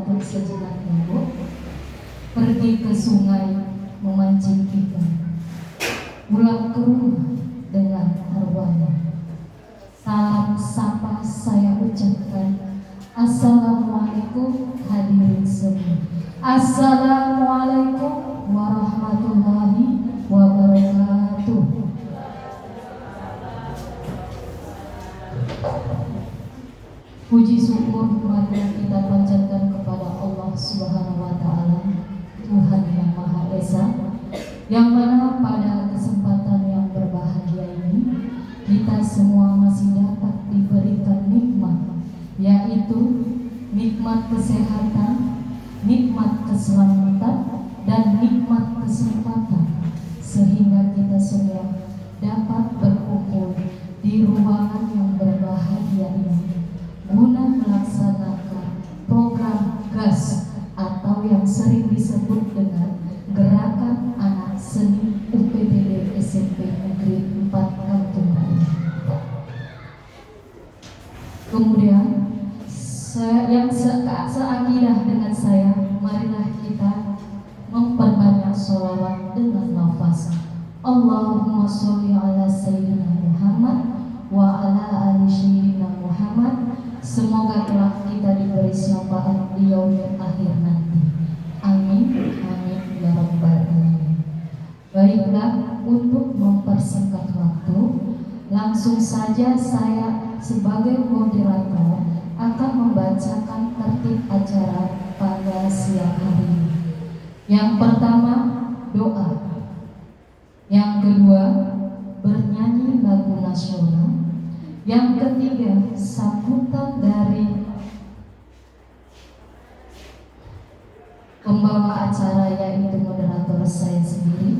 bergantung sejenak dulu, pergi ke sungai memancing ikan, pulang ke rumah dengan arwahnya. Salam sapa saya ucapkan, Assalamualaikum hadirin semua. Assalamualaikum warahmatullahi wabarakatuh. Puji syukur marilah kita panjatkan kepada Allah Subhanahu wa taala, Tuhan yang Maha Esa, yang mana pada kesempatan yang berbahagia ini kita semua masih dapat diberikan nikmat, yaitu nikmat kesehatan, nikmat keselamatan, dan nikmat kesempatan, sehingga kita semua dapat berkumpul di ruangan yang berbahagia ini guna melaksanakan program GAS atau yang sering disebut dengan Gerakan Anak Seni UPTD SMP Negeri 4 Kampung Melayu. Kemudian yang seakidah dengan saya, marilah kita memperbanyak sholawat dengan lafaz Allahumma sholli ala Sayyidina Muhammad wa ala ali Sayyidina Muhammad. Semoga telah kita diberi syafaat di yaumil akhir nanti. Amin, amin ya rabbal alamin. Baiklah, untuk mempersingkat waktu, langsung saja saya sebagai moderator akan membacakan tertib acara pada siang hari ini. Yang pertama, doa. Yang kedua, bernyanyi lagu nasional. Yang ketiga, sambutan dari pembawa acara, yaitu moderator saya sendiri.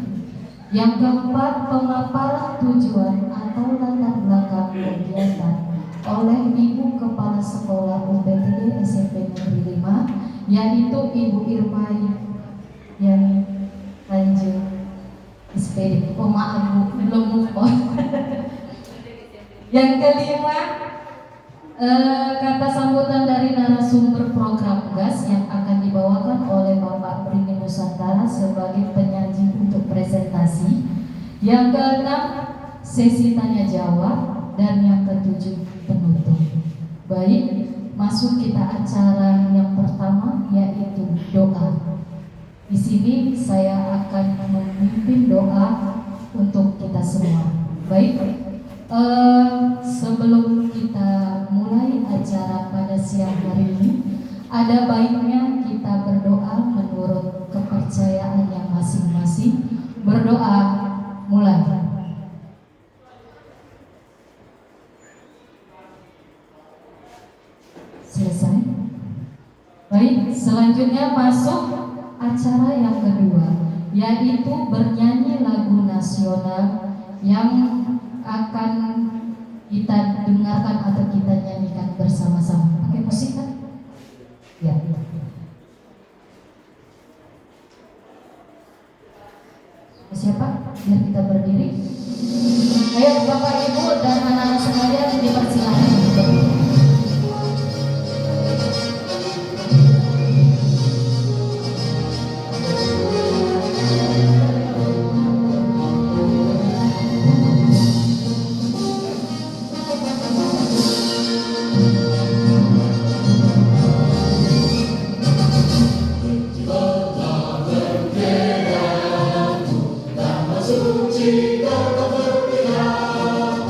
Yang keempat, pemaparan tujuan atau latar belakang kegiatan oleh Ibu Kepala Sekolah UPTD SMP Negeri 5, yaitu Ibu Irma Yani Tanjung SPD. Oh maaf Bu, belum move on. Yang kelima, kata sambutan dari narasumber program GAS yang akan dibawakan oleh Bapak Brini Nusantara sebagai penyaji untuk presentasi. Yang keenam, sesi tanya jawab, dan yang ketujuh, penutup. Baik, masuk kita acara yang pertama, yaitu doa. Di sini saya akan memimpin doa untuk kita semua. Baik. Sebelum kita mulai acara pada siang hari ini, ada baiknya kita berdoa menurut kepercayaan yang masing-masing. Berdoa, mulai. Selesai. Baik, selanjutnya masuk acara yang kedua, yaitu bernyanyi lagu nasional yang akan kita dengarkan atau kita nyanyikan bersama-sama. Pakai musik kan? Ya. Siapa? Biar kita berdiri. Ayo Bapak Ibu dan anak-anak sekalian dipersilakan. Suci dan keberpihakan.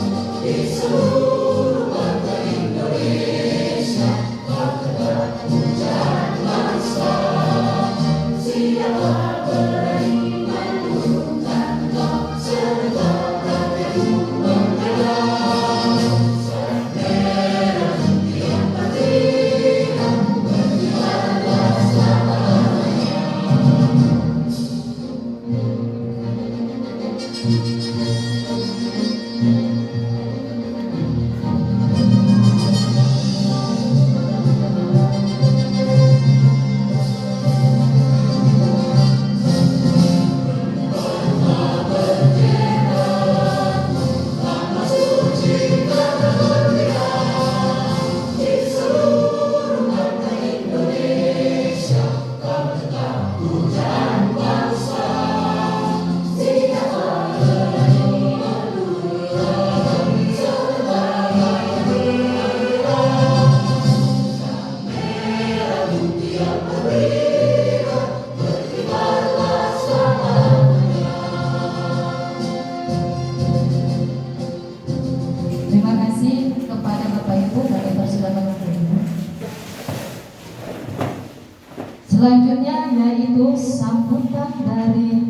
yaitu sambutan dari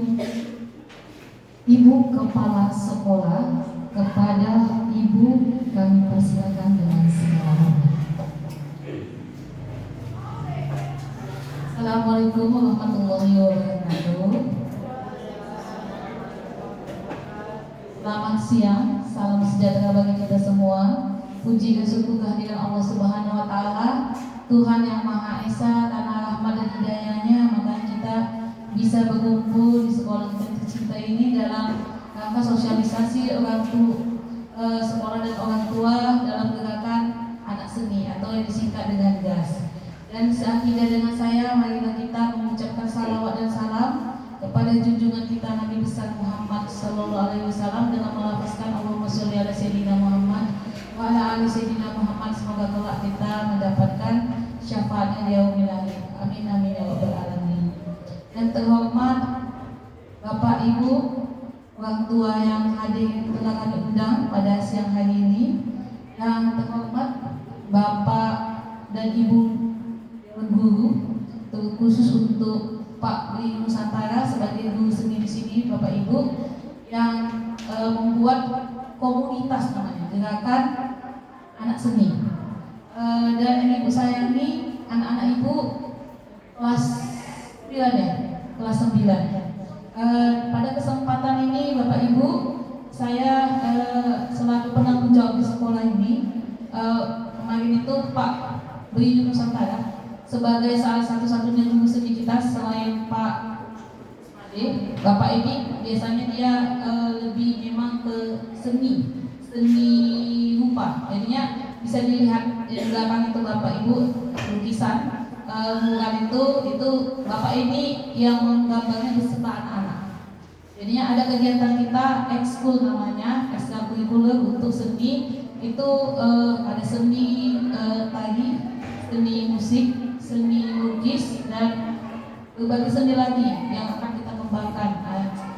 Ibu Kepala Sekolah. Kepada Ibu kami persilakan dengan segala hormat. Assalamualaikum warahmatullahi wabarakatuh. Selamat siang, salam sejahtera bagi kita semua. Puji dan syukur kehadiran Allah Subhanahu wa taala, Tuhan yang Maha Esa, karena rahmat dan hidayahnya maka kita bisa berkumpul di sekolah kita tercinta ini dalam rangka sosialisasi sekolah dan orang tua dalam gerakan anak seni atau yang disingkat dengan GAS. Dan seakidah dengan saya, marilah kita mengucapkan salawat dan salam kepada junjungan kita Nabi besar Muhammad Sallallahu Alaihi Wasallam dengan melafazkan Allahumma sholli ala sayyidina Muhammad wa ala ali sayyidina Muhammad. Semoga kelak kita mendapatkan syafaatnya di yaumil akhir. Amin amin ya rabbal alamin. Dan terhormat Bapak Ibu orang tua yang hadir telah kami undang pada siang hari ini, yang terhormat Bapak dan Ibu guru, terkhusus untuk Pak Bri Nusantara sebagai guru seni di sini, Bapak Ibu yang membuat komunitas namanya gerakan anak seni. Dan yang Ibu sayangi, anak-anak Ibu kelas 9 ya, kelas 9. Pada kesempatan ini Bapak Ibu, saya selaku penanggung jawab di sekolah ini, kemarin itu Pak Bri Nusantara sebagai salah satu-satunya guru seni kita selain Pak Ade. Bapak ini biasanya dia lebih memang ke seni rupa, jadinya bisa dilihat di belakang itu Bapak Ibu lukisan mural itu Bapak ini yang menggambarnya beserta anak-anak. Jadinya ada kegiatan kita ekskul namanya, ekstrakurikuler untuk seni itu ada seni tari, seni musik, seni lukis, dan berbagai seni lagi yang akan kita kembangkan.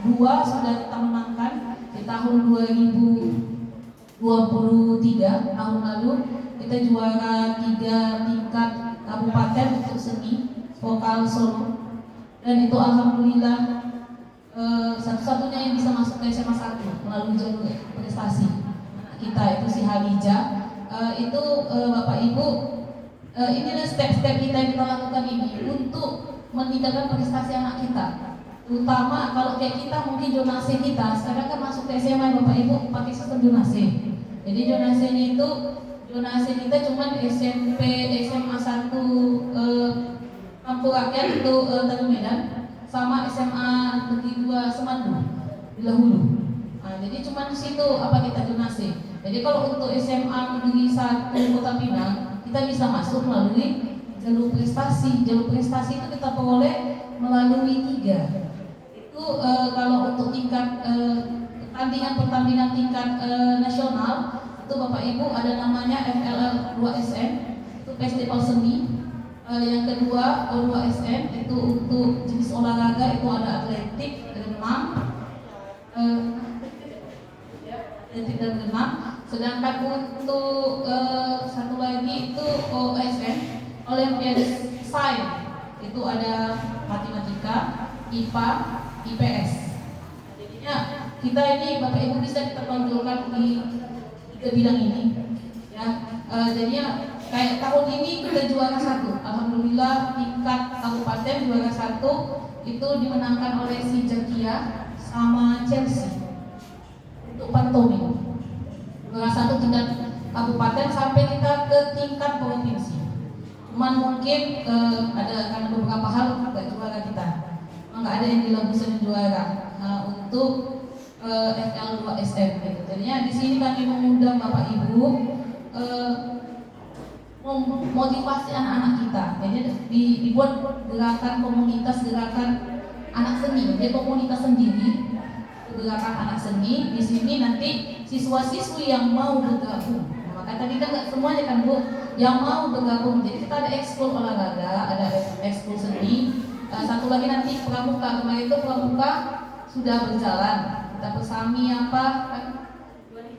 Dua sudah kita menangkan di tahun 2023 tahun lalu, kita juara 3 tingkat kabupaten untuk seni vokal solo, dan itu alhamdulillah satu-satunya yang bisa masuk ke SMA 1 melalui jalur prestasi. Anak kita itu si Halija, Bapak Ibu, inilah step-step kita yang kita lakukan ini untuk meningkatkan prestasi anak kita. Terutama kalau kayak kita mungkin zonasi kita sekarang kan masuk ke SMA Bapak Ibu pakai sistem zonasi. Jadi zonasinya itu donasi kita cuma SMP, SMA 1 Kampung Rakyat itu Tanjung Medan, sama SMA Negeri 2 Semandu di Lahulu. Nah, jadi cuma di situ kita donasi. Jadi kalau untuk SMA Negeri 1 Kota Pinang kita bisa masuk melalui jalur prestasi. Jalur prestasi itu kita peroleh melalui 3. Itu kalau untuk tingkat pertandingan tingkat nasional itu Bapak Ibu ada namanya FLL 2SN, itu festival seni. Yang kedua O2SN itu untuk jenis olahraga, itu ada atletik, renang, dan renang. Sedangkan untuk satu lagi itu OSN, Olimpiade Sains, itu ada matematika, IPA, IPS. Jadinya kita ini Bapak Ibu bisa kita tonjolkan di 3 bidang ini ya. Jadinya kayak tahun ini kita juara 1, alhamdulillah tingkat kabupaten juara 1 itu dimenangkan oleh si Jakia sama Chelsea untuk pantomim. Juara 1 tingkat kabupaten sampai kita ke tingkat provinsi. Cuman mungkin ada karena beberapa hal nggak juara kita, nggak ada yang di Labusan juara untuk FL2SM gitu. Jadinya di sini kami mengundang Bapak Ibu memotivasi anak-anak kita. Jadi dibuat gerakan komunitas, gerakan anak seni. Jadi komunitas sendiri, gerakan anak seni. Di sini nanti siswa-siswi yang mau bergabung. Nah, maka tadi kan nggak semuanya kan Bu, yang mau bergabung. Jadi kita ada ekskul olahraga, ada ekskul seni. Satu lagi nanti pramuka. Kemarin itu pramuka sudah berjalan. Kita bersami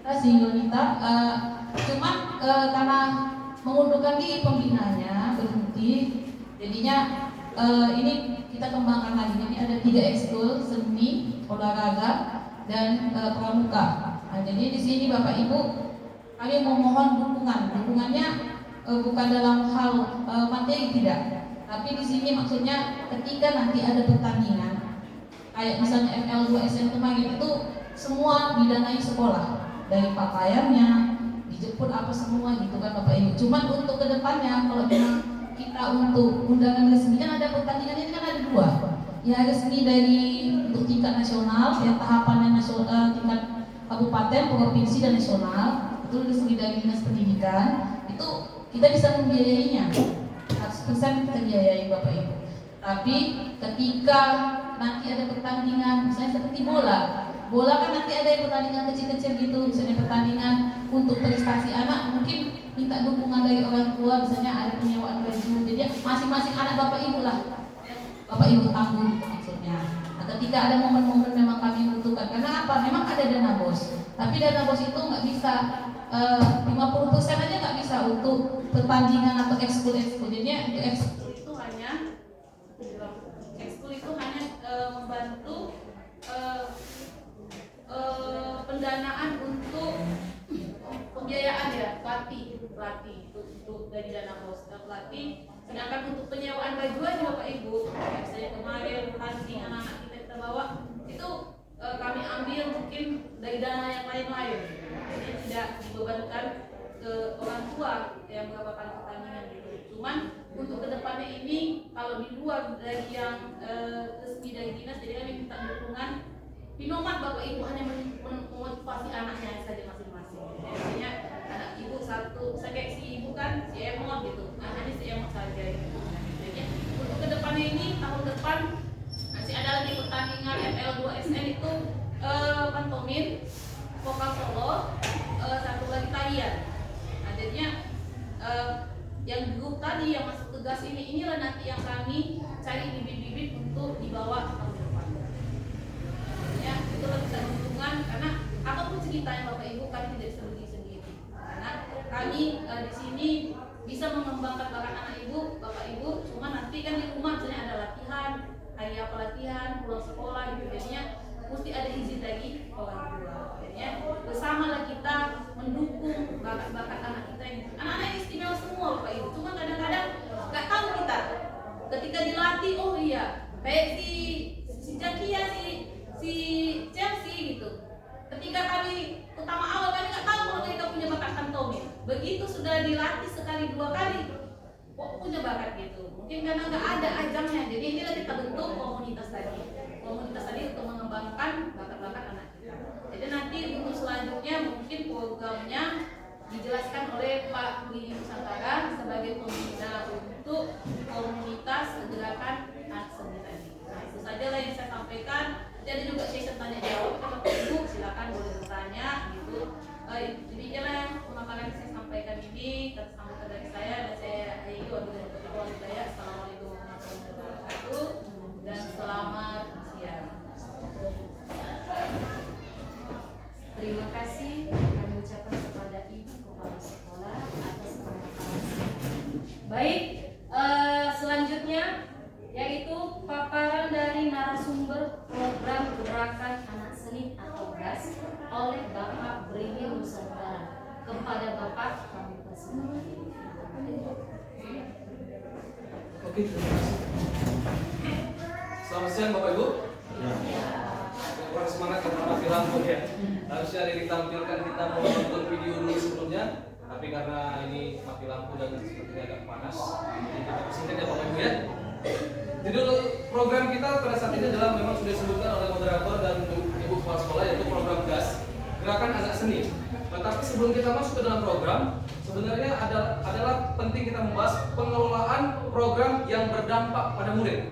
kan Yonita, cuman karena mengundurkan diri pembinanya berhenti, jadinya ini kita kembangkan lagi. Jadi ada 3 ekskul: seni, olahraga, dan pramuka. Nah, jadi di sini Bapak Ibu kami memohon dukungannya bukan dalam hal materi, tidak, tapi di sini maksudnya ketika nanti ada pertandingan kayak misalnya FL2SN kemarin itu semua didanai sekolah, dari pakaiannya dijemput apa semua gitu kan Bapak Ibu. Cuman untuk kedepannya kalau memang kita untuk undangan resmi kan ada pertandingan ini kan ada 2 ya, resmi dari untuk tingkat nasional yang tahapannya nasional, tingkat kabupaten, provinsi, dan nasional, itu resmi dari dinas pendidikan. Itu kita bisa membiayainya 100% kita biayai Bapak Ibu. Tapi ketika nanti ada pertandingan misalnya seperti bola kan nanti ada yang pertandingan kecil-kecil gitu, misalnya pertandingan untuk prestasi anak, mungkin minta dukungan dari orang tua, misalnya ada penyewaan baju. Jadi masing-masing anak Bapak Ibu lah, Bapak Ibu tanggung maksudnya. Nah, ketika ada momen-momen memang kami butuhkan, karena apa? Memang ada dana bos, tapi dana bos itu nggak bisa 50% aja nggak bisa untuk pertandingan atau ekskul. Jadinya untuk ekskul itu hanya membantu pendanaan untuk pembiayaan ya, pelatih untuk dari dana bos pelatih. Sedangkan untuk penyewaan baju aja Bapak Ibu, ya, saya kemarin tanding anak-anak kita bawa itu kami ambil mungkin dari dana yang lain-lain, jadi tidak dibebankan ke orang tua yang berapa kali pertandingan gitu. Cuman untuk kedepannya ini kalau di luar dari yang resmi dari dinas, jadi kami minta dukungan Pinomat Bapak Ibu hanya memotivasi anaknya saja masing-masing. Biasanya anak ibu satu, saya kayak si ibu kan, si emot gitu. Nah, hanya si emot saja gitu. Jadi untuk kedepannya ini tahun depan masih ada lagi pertandingan FL2SN itu pantomim, vokal solo, satu lagi tarian. Nah, jadinya yang grup tadi yang masuk ke gas inilah nanti yang kami cari bibit-bibit untuk dibawa tahun depan. Ya, itu bisa dukungan karena apapun ceritanya Bapak Ibu kami tidak bisa berdiri sendiri. Karena kami di sini bisa mengembangkan bakat anak Ibu, Bapak Ibu, cuma nanti kan di rumah misalnya ada latihan, hari apa latihan, pulang sekolah gitu, jadinya mesti ada izin lagi orang tua. Jadinya bersamalah kita mendukung bakat-bakat anak kita ini. Anak-anak ini istimewa semua Bapak Ibu, cuma kadang-kadang nggak tahu kita. Ketika dilatih, oh iya, kayak si Jakia, si Chelsea gitu. Ketika kami awal kami nggak tahu kalau mereka punya bakat pantomim. Begitu sudah dilatih sekali 2 kali, kok punya bakat gitu. Mungkin karena nggak ada ajangnya. Jadi inilah kita bentuk komunitas tadi. Komunitas tadi untuk mengembangkan bakat-bakat anak kita. Jadi nanti untuk selanjutnya mungkin programnya dijelaskan oleh Pak Budi Nusantara sebagai pembina untuk komunitas gerakan anak seni tadi. Nah, itu sajalah yang saya sampaikan. Ada juga sesi tanya jawab, Bapak Ibu silakan boleh bertanya gitu. Demikianlah pemaparan yang saya sampaikan ini. Tersambutan dari saya dan saya Ayu Abdul Hidayat. Assalamualaikum warahmatullahi wabarakatuh dan selamat siang. Terima kasih kami ucapkan kepada Ibu Kepala Sekolah atas pemaparan. Baik, selanjutnya yaitu paparan dari narasumber program gerakan anak seni atau GAS oleh Bapak Brini Nusantara. Kepada Bapak kami persilakan. Oke, terima kasih. Selamat siang Bapak Ibu. Kurang semangat karena mati lampu ya. Harusnya ada ditampilkan, kita mau nonton video dulu sebelumnya, tapi karena ini mati lampu dan sepertinya agak panas, jadi kita persingkat ya Bapak Ibu ya. Judul program kita pada saat ini adalah memang sudah disebutkan oleh moderator dan Ibu Kepala Sekolah, yaitu program GAS, Gerakan Anak Seni. Tetapi sebelum kita masuk ke dalam program, sebenarnya adalah penting kita membahas pengelolaan program yang berdampak pada murid.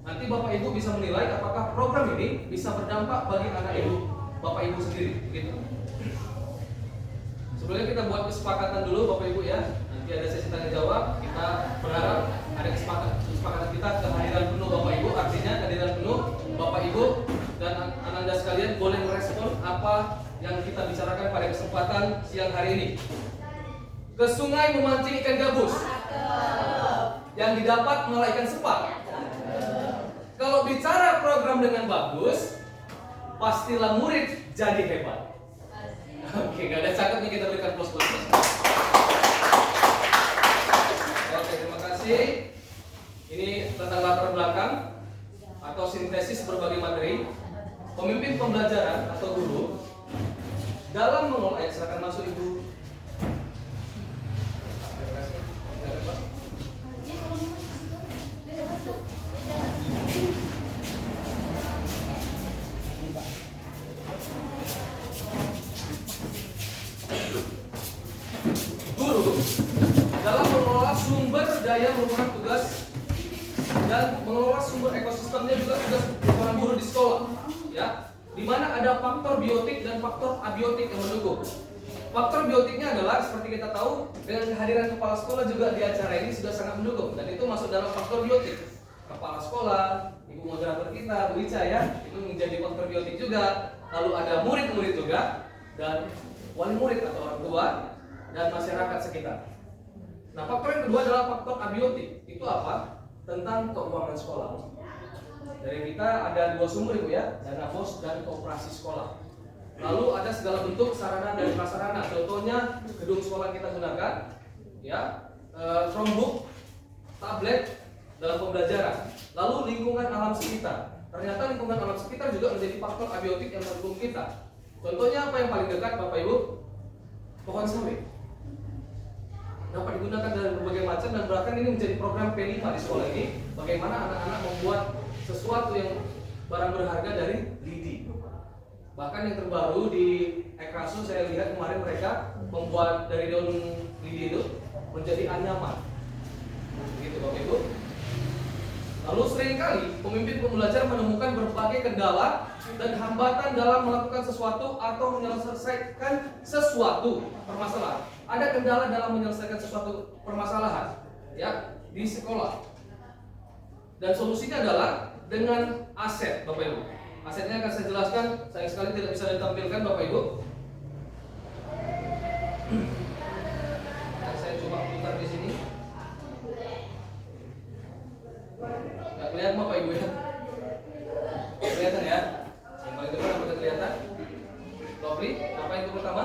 Nanti Bapak Ibu bisa menilai apakah program ini bisa berdampak bagi anak Ibu, Bapak Ibu sendiri, gitu. Sebelumnya kita buat kesepakatan dulu Bapak Ibu ya. Nanti ada sesi tanya jawab. Kita berharap ada kesepakatan kita kehadiran penuh Bapak Ibu. Artinya kehadiran penuh Bapak Ibu dan Anda sekalian boleh merespon apa yang kita bicarakan pada kesempatan siang hari ini. Ke sungai memancing ikan gabus, yang didapat malah ikan sepat. Kalau bicara program dengan bagus, pastilah murid jadi hebat. Oke, gak ada cakapnya, kita berikan plus. Oke, terima kasih. Ini tentang latar belakang atau sintesis berbagai materi. Pemimpin pembelajaran atau guru dalam mengelola, silakan masuk Ibu. Guru dalam mengelola sumber daya merupakan tugas, dan mengelola sumber ekosistemnya juga tugas seorang guru di sekolah, ya. Di mana ada faktor biotik dan faktor abiotik yang mendukung. Faktor biotiknya adalah seperti kita tahu, dengan kehadiran kepala sekolah juga di acara ini sudah sangat mendukung, dan itu masuk dalam faktor biotik. Kepala sekolah, ibu moderator kita, Bu Ica, ya, itu menjadi faktor biotik juga. Lalu ada murid-murid juga, dan wali murid atau orang tua, dan masyarakat sekitar. Nah, faktor yang kedua adalah faktor abiotik. Itu apa? Tentang keuangan sekolah. Dari kita ada 2 sumber, Ibu, ya, dana bos dan koperasi sekolah. Lalu ada segala bentuk sarana dan prasarana. Contohnya gedung sekolah kita gunakan, ya, Chromebook, tablet dalam pembelajaran. Lalu lingkungan alam sekitar. Ternyata lingkungan alam sekitar juga menjadi faktor abiotik yang mendukung kita. Contohnya apa yang paling dekat, Bapak Ibu? Pohon sawit. Dapat digunakan dari berbagai macam, dan bahkan ini menjadi program P5 di sekolah ini. Bagaimana anak-anak membuat sesuatu yang barang berharga dari lidi. Bahkan yang terbaru di Ekrasu saya lihat kemarin mereka membuat dari daun lidi itu menjadi anyaman. Begitu Bapak Ibu. Lalu seringkali pemimpin pembelajar menemukan berbagai kendala dan hambatan dalam melakukan sesuatu atau menyelesaikan sesuatu permasalahan. Ada kendala dalam menyelesaikan sesuatu permasalahan, ya, di sekolah. Dan solusinya adalah dengan aset, Bapak Ibu. Asetnya akan saya jelaskan, sayang sekali tidak bisa ditampilkan, Bapak Ibu. Dan saya coba putar di sini. Nggak kelihatan, Bapak Ibu, ya? Kelihatan, ya? Yang paling depan apa kelihatan? Lovely, apa itu pertama?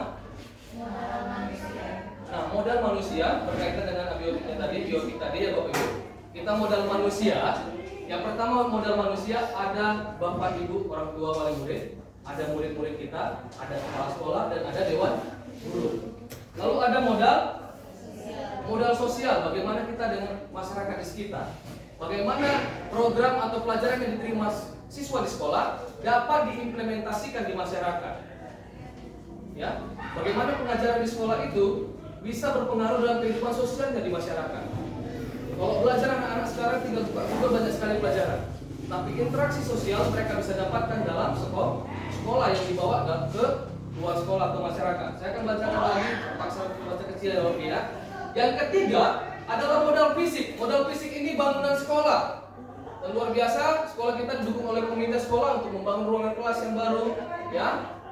Nah, modal manusia berkaitan dengan abiotiknya tadi, biotik tadi, ya Bapak Ibu. Kita modal manusia. Yang pertama modal manusia ada Bapak Ibu, orang tua wali murid, ada murid-murid kita, ada kepala sekolah, dan ada dewan guru. Lalu ada modal sosial, bagaimana kita dengan masyarakat di sekitar. Bagaimana program atau pelajaran yang diterima siswa di sekolah dapat diimplementasikan di masyarakat. Ya, bagaimana pengajaran di sekolah itu bisa berpengaruh dalam kehidupan sosialnya di masyarakat. Kalau belajar anak-anak sekarang tinggal buka banyak sekali pelajaran, tapi interaksi sosial mereka bisa dapatkan dalam sekolah yang dibawa ke luar sekolah atau masyarakat. Saya akan bacakan lagi, paksa baca kecil ya Bapak ya. Yang ketiga adalah modal fisik. Modal fisik ini bangunan sekolah. Dan luar biasa, sekolah kita didukung oleh komite sekolah untuk membangun ruangan kelas yang baru, ya.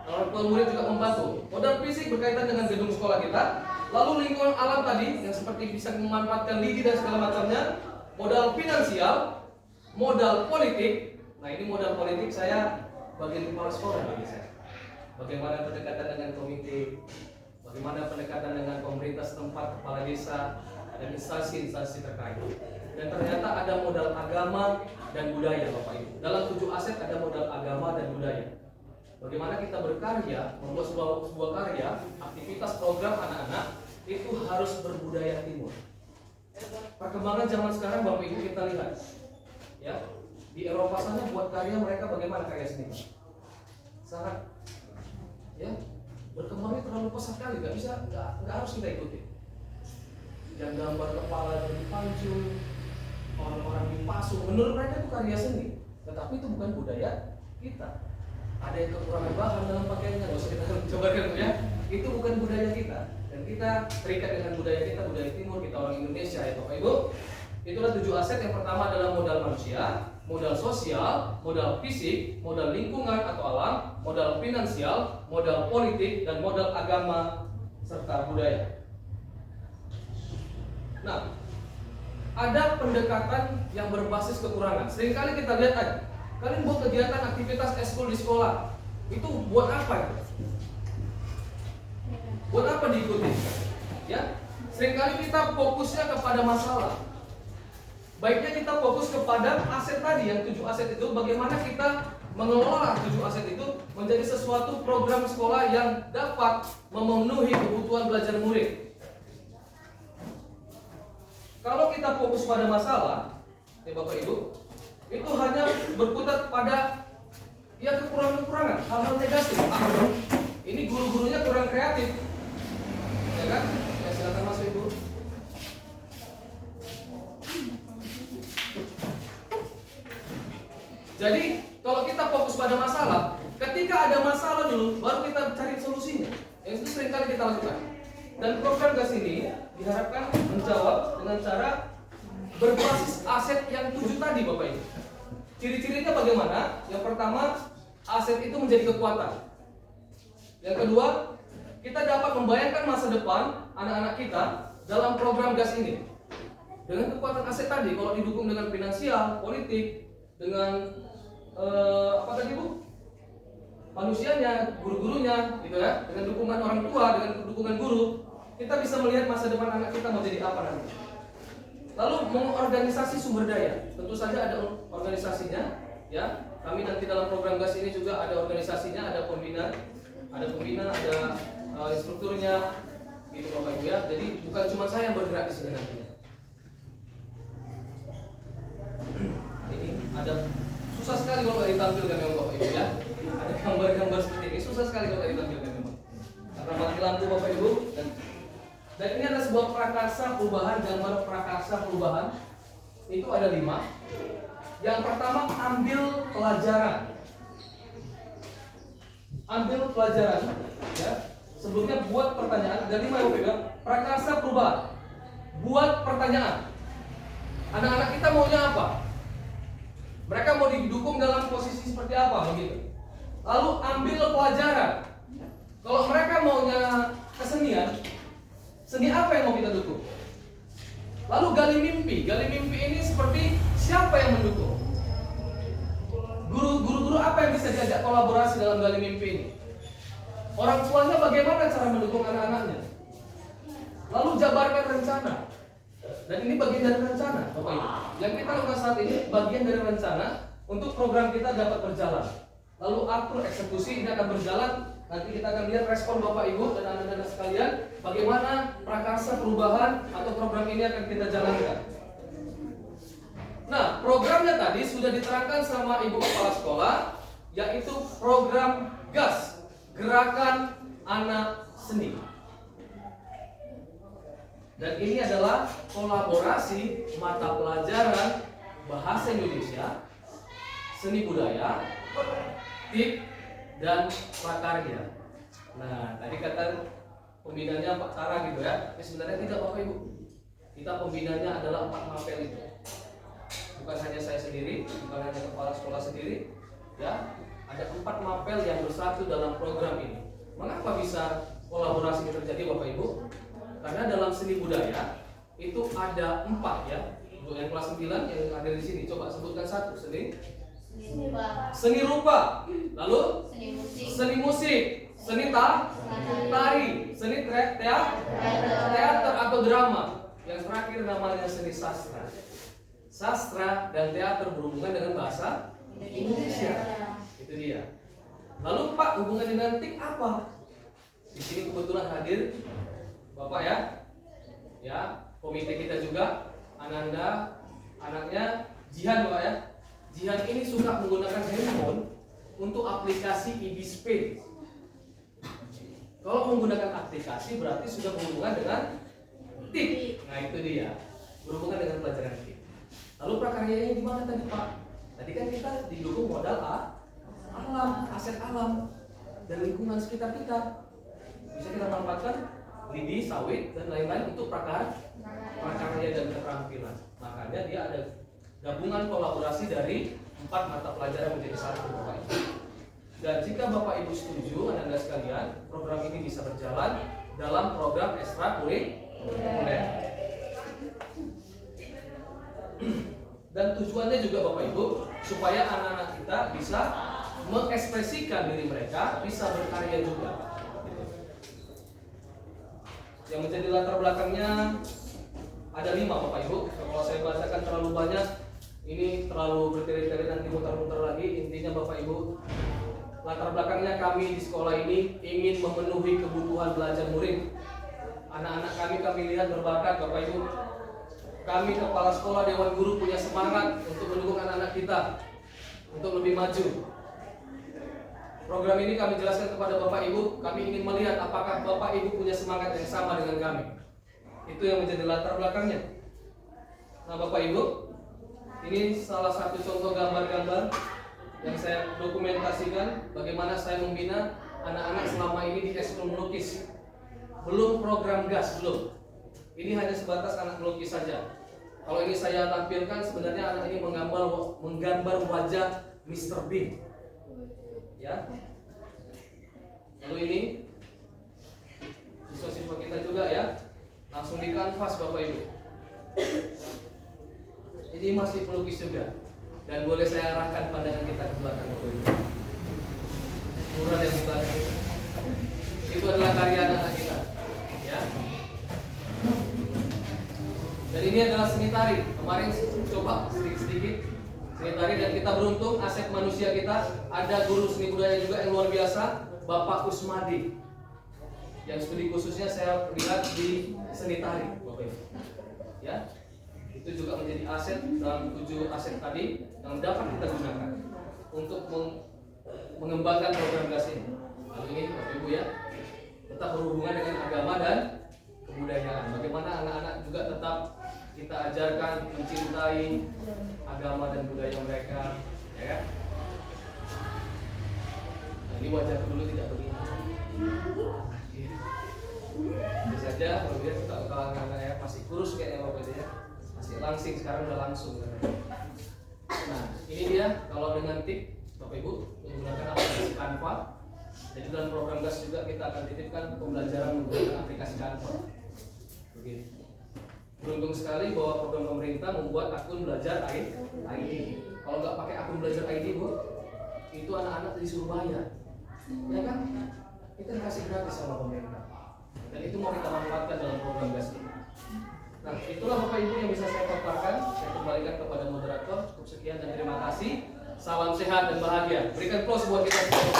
Orang tua murid juga membantu. Modal fisik berkaitan dengan gedung sekolah kita. Lalu lingkungan alam tadi yang seperti bisa memanfaatkan lidi dan segala macamnya. Modal finansial, modal politik. Nah, ini modal politik saya bagian kepala sekolah bagi saya. Bagaimana pendekatan dengan komite, bagaimana pendekatan dengan pemerintah setempat, kepala desa, dan instansi-instansi terkait. Dan ternyata ada modal agama dan budaya, Bapak Ibu. Dalam 7 aset ada modal agama dan budaya. Bagaimana kita berkarya, membuat sebuah karya, aktivitas program anak-anak itu harus berbudaya timur. Perkembangan zaman sekarang, Bapak Ibu, kita lihat, ya, di Eropa sana buat karya mereka bagaimana karya seni? Sangat, ya, berkembangnya terlalu pesat sekali, nggak harus kita ikuti. Yang gambar kepala dipancung, orang-orang dipasung, menurut mereka itu karya seni, tetapi itu bukan budaya kita. Ada yang kekurangan bahan dalam pakaiannya, nggak usah kita cobakan ya. Itu bukan budaya kita, dan kita terikat dengan budaya kita, budaya timur, kita orang Indonesia ya Bapak Ibu. Itulah 7 aset. Yang pertama adalah modal manusia, modal sosial, modal fisik, modal lingkungan atau alam, modal finansial, modal politik, dan modal agama serta budaya. Nah, ada pendekatan yang berbasis kekurangan. Seringkali kita lihat Kalian buat kegiatan aktivitas eskul di sekolah. Itu buat apa ya? Buat apa diikuti? Ya, seringkali kita fokusnya kepada masalah. Baiknya kita fokus kepada aset tadi, yang 7 aset itu, bagaimana kita mengelola 7 aset itu menjadi sesuatu program sekolah yang dapat memenuhi kebutuhan belajar murid. Kalau kita fokus pada masalah, ya Bapak Ibu, itu hanya berputar pada ya kekurangan-kekurangan, hal-hal negatif. Ini guru-gurunya kurang kreatif, ya kan? Ya, silakan masuk Ibu. Jadi kalau kita fokus pada masalah, ketika ada masalah dulu, baru kita cari solusinya. Yang itu seringkali kita lakukan. Dan program GAS ini diharapkan menjawab dengan cara berbasis aset yang 7 tadi, Bapak Ibu. Ciri-cirinya bagaimana? Yang pertama, aset itu menjadi kekuatan. Yang kedua, kita dapat membayangkan masa depan anak-anak kita dalam program GAS ini. Dengan kekuatan aset tadi, kalau didukung dengan finansial, politik, dengan apa tadi Bu? Manusianya, guru-gurunya, gitu ya, dengan dukungan orang tua, dengan dukungan guru, kita bisa melihat masa depan anak kita mau jadi apa nanti. Lalu mengorganisasi sumber daya, tentu saja ada organisasinya, ya. Kami nanti dalam program GAS ini juga ada organisasinya, ada pembina, ada instrukturnya, gitu Bapak Ibu ya. Jadi bukan cuma saya yang bergerak di sini nanti. Ini ada susah sekali kalau nggak ditampilkan ya Bapak Ibu ya. Ada gambar-gambar seperti ini susah sekali kalau nggak ditampilkan memang. Karena mati lampu Bapak Ibu dan ini ada sebuah prakarsa perubahan, gambar prakarsa perubahan. Itu ada 5. Yang pertama, ambil pelajaran. Ambil pelajaran, ya. Sebelumnya buat pertanyaan. Ada 5 ya Bapak Ibu. Prakarsa perubahan. Buat pertanyaan. Anak-anak kita maunya apa? Mereka mau didukung dalam posisi seperti apa begitu. Lalu ambil pelajaran. Kalau mereka maunya kesenian, seni apa yang mau kita dukung? Lalu gali mimpi. Gali mimpi ini seperti siapa yang mendukung? Guru-guru apa yang bisa diajak kolaborasi dalam gali mimpi ini? Orang tuanya bagaimana cara mendukung anak-anaknya? Lalu jabarkan rencana. Dan ini bagian dari rencana, Bapak Ibu. Yang kita lakukan saat ini bagian dari rencana untuk program kita dapat berjalan. Lalu atur eksekusi ini akan berjalan. Nanti kita akan lihat respon Bapak Ibu dan anak-anak sekalian bagaimana prakarsa perubahan atau program ini akan kita jalankan. Nah, programnya tadi sudah diterangkan sama Ibu Kepala Sekolah, yaitu program GAS, Gerakan Anak Seni. Dan ini adalah kolaborasi mata pelajaran Bahasa Indonesia, Seni Budaya, TIP, dan Prakarya. Nah, tadi kata pembinanya Pak Tara gitu ya. Ini sebenarnya tidak Bapak Ibu. Kita pembinanya adalah 4 mapel itu. Bukan hanya saya sendiri, bukan hanya kepala sekolah sendiri, ya. Ada 4 mapel yang bersatu dalam program ini. Mengapa bisa kolaborasi ini terjadi Bapak Ibu? Karena dalam seni budaya itu ada 4 ya. Untuk yang kelas 9 yang ada di sini, coba sebutkan satu. Seni rupa. Lalu seni musik, seni tari, seni teater atau drama. Yang terakhir namanya seni sastra. Sastra dan teater berhubungan dengan bahasa Indonesia. Itu dia. Lalu Pak, hubungan dengan TIK apa? Di sini kebetulan hadir Bapak ya. Ya, komite kita juga, Ananda, anaknya Jihan Bapak ya. Jihan ini suka menggunakan handphone untuk aplikasi IBSP. Kalau menggunakan aplikasi berarti sudah berhubungan dengan TIK. Nah itu dia, berhubungan dengan pelajaran TIK. Lalu prakaryanya di mana tadi Pak? Tadi kan kita didukung modal alam, aset alam dan lingkungan sekitar kita. Bisa kita manfaatkan lidi, sawit dan lain-lain untuk prakarya dan keterampilan. Makanya dia ada gabungan kolaborasi dari 4 mata pelajaran menjadi satu Bapak Ibu. Dan jika Bapak Ibu setuju, anak-anak sekalian, program ini bisa berjalan dalam program ekstrakurikuler. Dan tujuannya juga Bapak Ibu supaya anak-anak kita bisa mengekspresikan diri mereka, bisa berkarya juga. Yang menjadi latar belakangnya ada 5 Bapak Ibu. Kalau saya bacakan terlalu banyak, ini terlalu bertele-tele, nanti muter-muter lagi. Intinya Bapak Ibu, latar belakangnya kami di sekolah ini ingin memenuhi kebutuhan belajar murid. Anak-anak kami lihat berbakat Bapak Ibu. Kami kepala sekolah, dewan guru punya semangat untuk mendukung anak-anak kita untuk lebih maju. Program ini kami jelaskan kepada Bapak Ibu, kami ingin melihat apakah Bapak Ibu punya semangat yang sama dengan kami. Itu yang menjadi latar belakangnya. Nah Bapak Ibu, ini salah satu contoh gambar-gambar yang saya dokumentasikan bagaimana saya membina anak-anak selama ini di ekskul melukis. Belum program GAS, belum. Ini hanya sebatas anak melukis saja. Kalau ini saya tampilkan, sebenarnya anak ini menggambar wajah Mr. Bean. Ya. Lalu ini siswa-siswa kita juga ya, langsung di kanvas Bapak Ibu. Ini masih pelukis juga, dan boleh saya arahkan pandangan kita ke belakang Bapak Ibu. Mural yang di belakang itu adalah karya anak kita, ya. Dan ini adalah seni tari. Kemarin coba sedikit-sedikit seni tari, dan kita beruntung aset manusia kita ada guru seni budaya juga yang luar biasa, Bapak Usmadi, yang studi khususnya saya lihat di seni tari Bapak Ibu. Ya, itu juga menjadi aset dalam 7 aset tadi yang dapat kita gunakan untuk mengembangkan program GAS ini. Hal ini Bapak Ibu ya, tetap berhubungan dengan agama dan kebudayaan. Bagaimana anak-anak juga tetap kita ajarkan mencintai agama dan budaya mereka, ya. Nah, ini wajah dulu tidak begini. Bisa saja kalau dia suka kalangan ya, masih kurus kayaknya Bapak Ibu ya, masih langsing, sekarang udah langsung. Nah, ini dia kalau dengan tip Bapak Ibu menggunakan aplikasi Canva. Jadi dalam program GAS juga kita akan titipkan pembelajaran menggunakan aplikasi Canva. Begitu. Beruntung sekali bahwa program pemerintah membuat akun belajar ID. Kalau nggak pakai akun belajar ID Bu, itu anak-anak disuruh bayar, ya kan? Kita dikasih gratis sama pemerintah, dan itu mau kita manfaatkan dalam program GAS ini. Nah, itulah Bapak Ibu yang bisa saya paparkan. Saya kembalikan kepada moderator. Cukup sekian dan terima kasih. Salam sehat dan bahagia. Berikan close buat kita semua.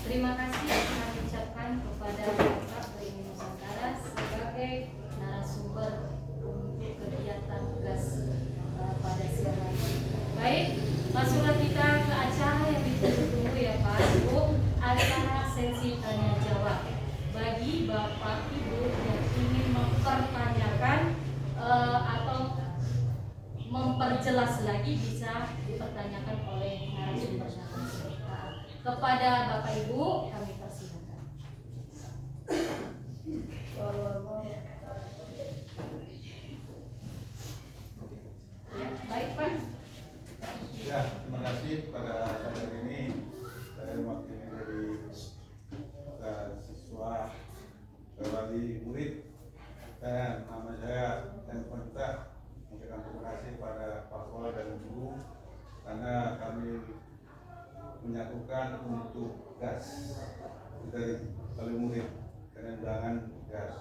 Terima kasih kami ucapkan kepada Bapak Beringin Nusantara sebagai narasumber untuk kegiatan GAS pada siang hari ini. Baik, masuklah kita ke acara yang ditunggu ya Pak Ibu, acara sesi tanya jawab. Bagi Bapak Ibu yang ingin mempertanyakan atau memperjelas lagi, bisa dipertanyakan oleh narasumber. Kepada Bapak Ibu kami persilakan. Ya, baik Pak. Ya, terima kasih kepada saudara ini. Saya mewakili dari siswa wali murid, dan nama saya dan pemerintah mengucapkan terima kasih kepada Pak Sekolah dan Guru karena kami menyatukan untuk GAS dari wali murid dengan undangan GAS.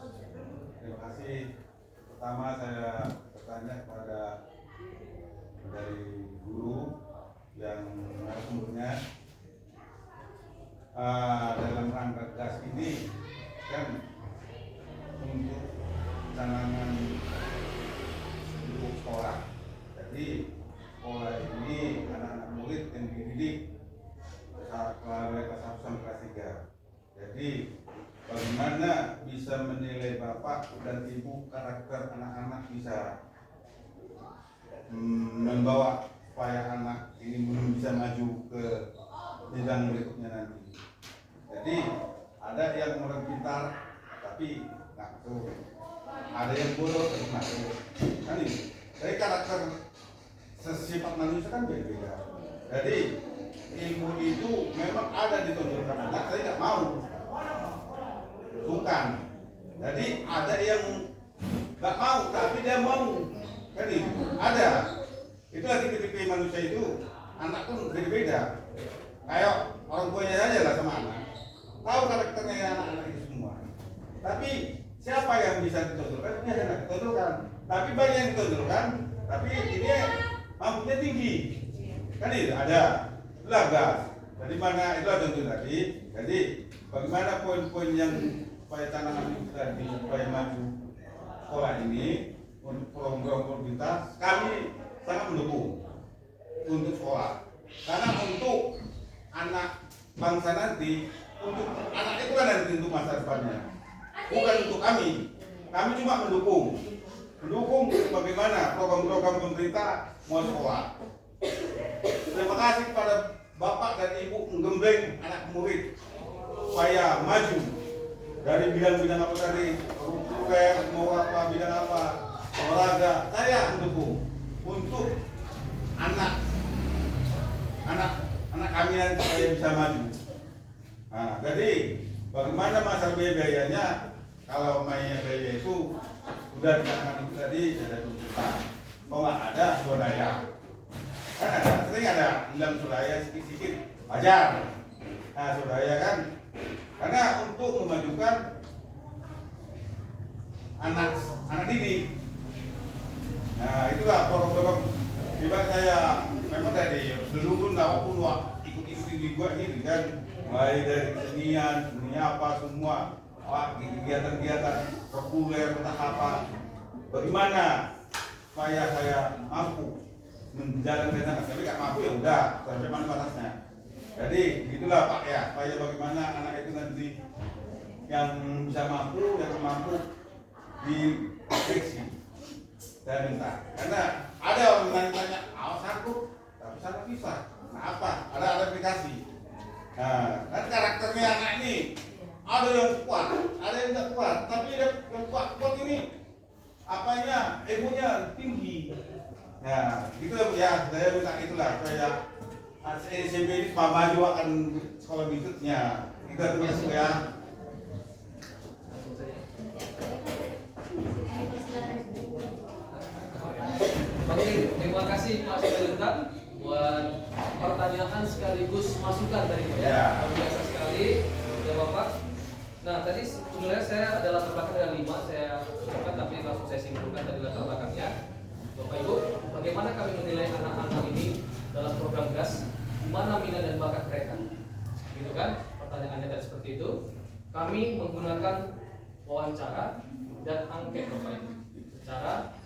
Terima kasih. Pertama saya bertanya kepada dari guru yang narasumbernya, dalam rangka GAS ini kan untuk canangan untuk sekolah. Jadi sekolah ini anak-anak murid yang dididik kelas 1 sampai kelas 3. Jadi bagaimana bisa menilai Bapak dan Ibu karakter anak-anak bisa membawa supaya anak ini bisa maju ke jenjang berikutnya nanti. Jadi ada yang orang pintar tapi nggak masuk, ada yang bodoh tapi masuk. Kan ini dari karakter sifat manusia kan beda-beda. Jadi ilmu itu memang ada ditonjolkan anak, saya nggak mau. Bukan. Jadi ada yang nggak mau tapi dia mau Kan itu ada. Itulah tipe-tipe manusia itu. Anak pun beda-beda. Kayak orang tuanya aja lah sama anak. Tahu karakternya anak-anak itu semua. Tapi siapa yang bisa ditonjolkan? Ini ada yang ditonjolkan. Tapi banyak yang ditonjolkan. Tapi ini mampunya tinggi. Kan itu ada. Itulah gas. Dari mana itulah contoh tadi. Jadi bagaimana poin-poin yang supaya tanaman itu tadi supaya maju sekolah ini untuk program pemerintah kami sangat mendukung untuk sekolah. Karena untuk anak bangsa nanti, untuk anak itu kan nanti untuk masa depannya, bukan untuk kami. Kami cuma mendukung bagaimana program-program pemerintah mau sekolah. Terima kasih kepada Bapak dan Ibu menggembleng anak murid supaya maju dari bidang-bidang apa tadi, kurikuler, mau apa, bidang apa, olahraga. Saya mendukung untuk anak kami nanti supaya bisa maju. Nah, jadi bagaimana masalah biayanya? Kalau mainnya biaya itu sudah dikatakan itu tadi ada tuntutan. Kalau nggak ada swadaya, kan ada, sering ada dalam swadaya sedikit-sedikit wajar. Nah, swadaya kan, karena untuk memajukan anak didik. Nah, itulah program hebat saya. Memang dari seluruh tahun pun ikut-ikutin juga ini kan, mulai dari kesenian, dunia apa semua, kegiatan-kegiatan populer entah apa. Bagaimana supaya saya mampu menjalankan sana, tapi nggak mampu ya udah sampai mana batasnya. Jadi gitulah Pak ya, supaya bagaimana anak itu nanti yang bisa mampu, yang mampu diseleksi. Saya minta, karena ada orang tanya, sanggup, tapi sana bisa. Nah apa? Ada aplikasi. Nah, kan karakternya anak ini ada yang kuat, ada yang tidak kuat. Tapi yang kuat ini apanya, egonya tinggi. Nah, gitu ya. Saya minta itulah supaya SMP ini maju akan sekolah berikutnya. Kita terus ya. Oke, terima kasih Pak Simanjuntak buat pertanyaan sekaligus masukan tadi Pak ya. Luar biasa sekali ya Bapak. Nah tadi sebenarnya saya ada latar belakang dengan 5 saya ucapkan, tapi langsung saya simpulkan dari latar belakangnya. Bapak Ibu, bagaimana kami menilai anak-anak ini dalam program GAS, di mana minat dan bakat mereka? Gitu kan? Pertanyaannya tadi seperti itu. Kami menggunakan wawancara dan angket Bapak Ibu secara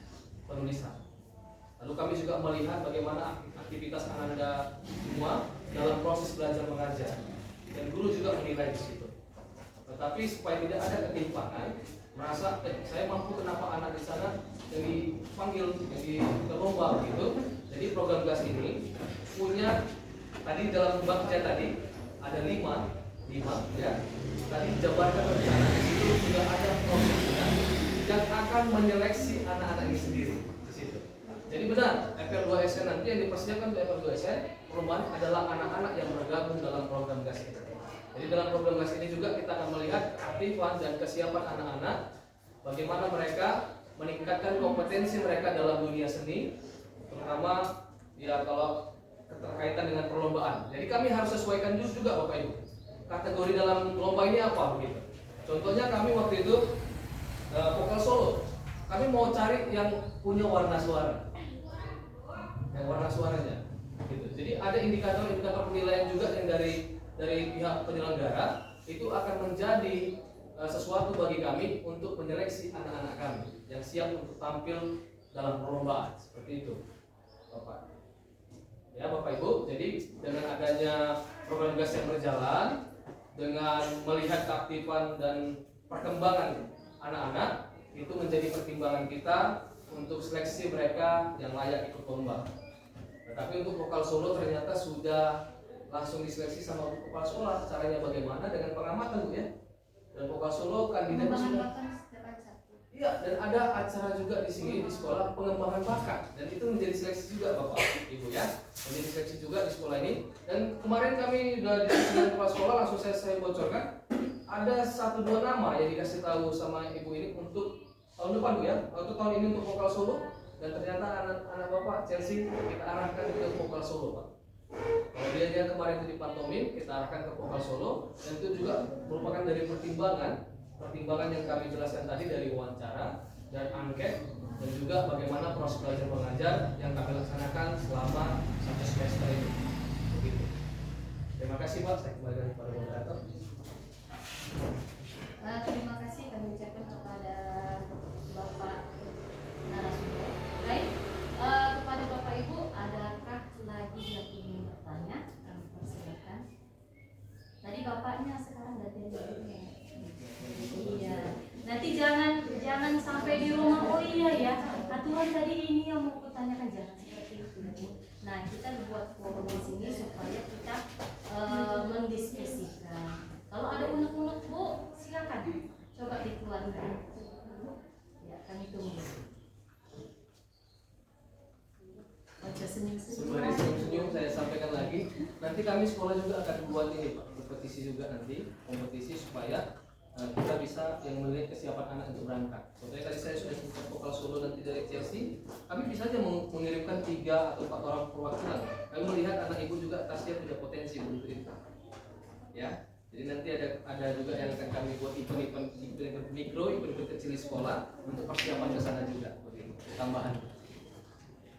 penulisan. Lalu kami juga melihat bagaimana aktivitas Anda semua dalam proses belajar mengajar, dan guru juga menilai di situ. Tetapi supaya tidak ada ketimpangan, merasa saya mampu, kenapa anak di sana yang dipanggil jadi lomba gitu. Jadi program GAS ini punya tadi dalam babnya tadi ada 5 ya. Tadi dijabarkan rencana di situ juga ada prosesnya yang akan menyeleksi anak-anak ini sendiri. Jadi benar, FR2SN nanti yang dipersiapkan untuk FR2SN perlombaan adalah anak-anak yang bergabung dalam program GAS ini. Jadi dalam program GAS ini juga kita akan melihat keaktifan dan kesiapan anak-anak, bagaimana mereka meningkatkan kompetensi mereka dalam dunia seni, terutama ya kalau keterkaitan dengan perlombaan. Jadi kami harus sesuaikan juga Bapak Ibu. Kategori dalam lomba ini apa begitu. Contohnya kami waktu itu vokal solo. Kami mau cari yang punya warna suara. Yang warna suaranya gitu. Jadi ada indikator-indikator penilaian juga yang dari pihak penyelenggara itu akan menjadi sesuatu bagi kami untuk menyeleksi anak-anak kami yang siap untuk tampil dalam perlombaan seperti itu Bapak. Ya Bapak Ibu, jadi dengan adanya program GAS yang berjalan, dengan melihat keaktifan dan perkembangan anak-anak, itu menjadi pertimbangan kita untuk seleksi mereka yang layak ikut lomba. Tetapi untuk vokal solo ternyata sudah langsung diseleksi sama kepala sekolah. Caranya bagaimana? Dengan pengamatan Bu ya. Dan vokal solo kandidatnya sudah. Iya, dan ada acara juga di sini di sekolah pengembangan bakat, dan itu menjadi seleksi juga Bapak Ibu ya. Menjadi seleksi juga di sekolah ini. Dan kemarin kami sudah diskusi dengan kepala sekolah, langsung saya bocorkan ada 1-2 nama yang dikasih tahu sama Ibu ini untuk tahun depan Bu ya. Untuk tahun ini untuk vokal solo dan ternyata anak bapak Chelsea kita arahkan ke vokal solo Pak. Kalau dia kemarin itu di pantomim, kita arahkan ke vokal solo, dan itu juga merupakan dari pertimbangan yang kami jelaskan tadi dari wawancara dan angket, dan juga bagaimana proses belajar mengajar yang kami laksanakan selama 1 semester ini. Begitu. Terima kasih Pak, saya kembali kepada moderator. Terima kasih kami ucapkan kepada Bapak narasumber. Baik, kepada Bapak Ibu, adakah lagi yang ingin bertanya? Kami persilakan. Tadi bapaknya sekarang dari iya. Nanti jangan sampai di rumah, oh iya ya, aturan tadi ini yang mau kutanyakan, jangan seperti itu. Nah, kita buat forum di sini supaya kita mendiskusikan. Kalau ada unek-unek Bu, silakan coba dikeluarkan. Ya, kami tunggu. Baca senyum-senyum. Sembari senyum-senyum saya sampaikan lagi, nanti kami sekolah juga akan buat ini Pak, kompetisi juga nanti, kompetisi supaya kita bisa yang melihat kesiapan anak untuk berangkat. Contohnya tadi saya sudah sebutkan vokal solo nanti dari Chelsea, kami bisa aja mengirimkan 3 atau 4 orang perwakilan. Kami melihat anak ibu juga tasnya punya potensi untuk itu. Ya, jadi nanti ada juga yang akan kami buat event mikro, event kecil di sekolah untuk persiapan ke sana juga. Begitu. Tambahan.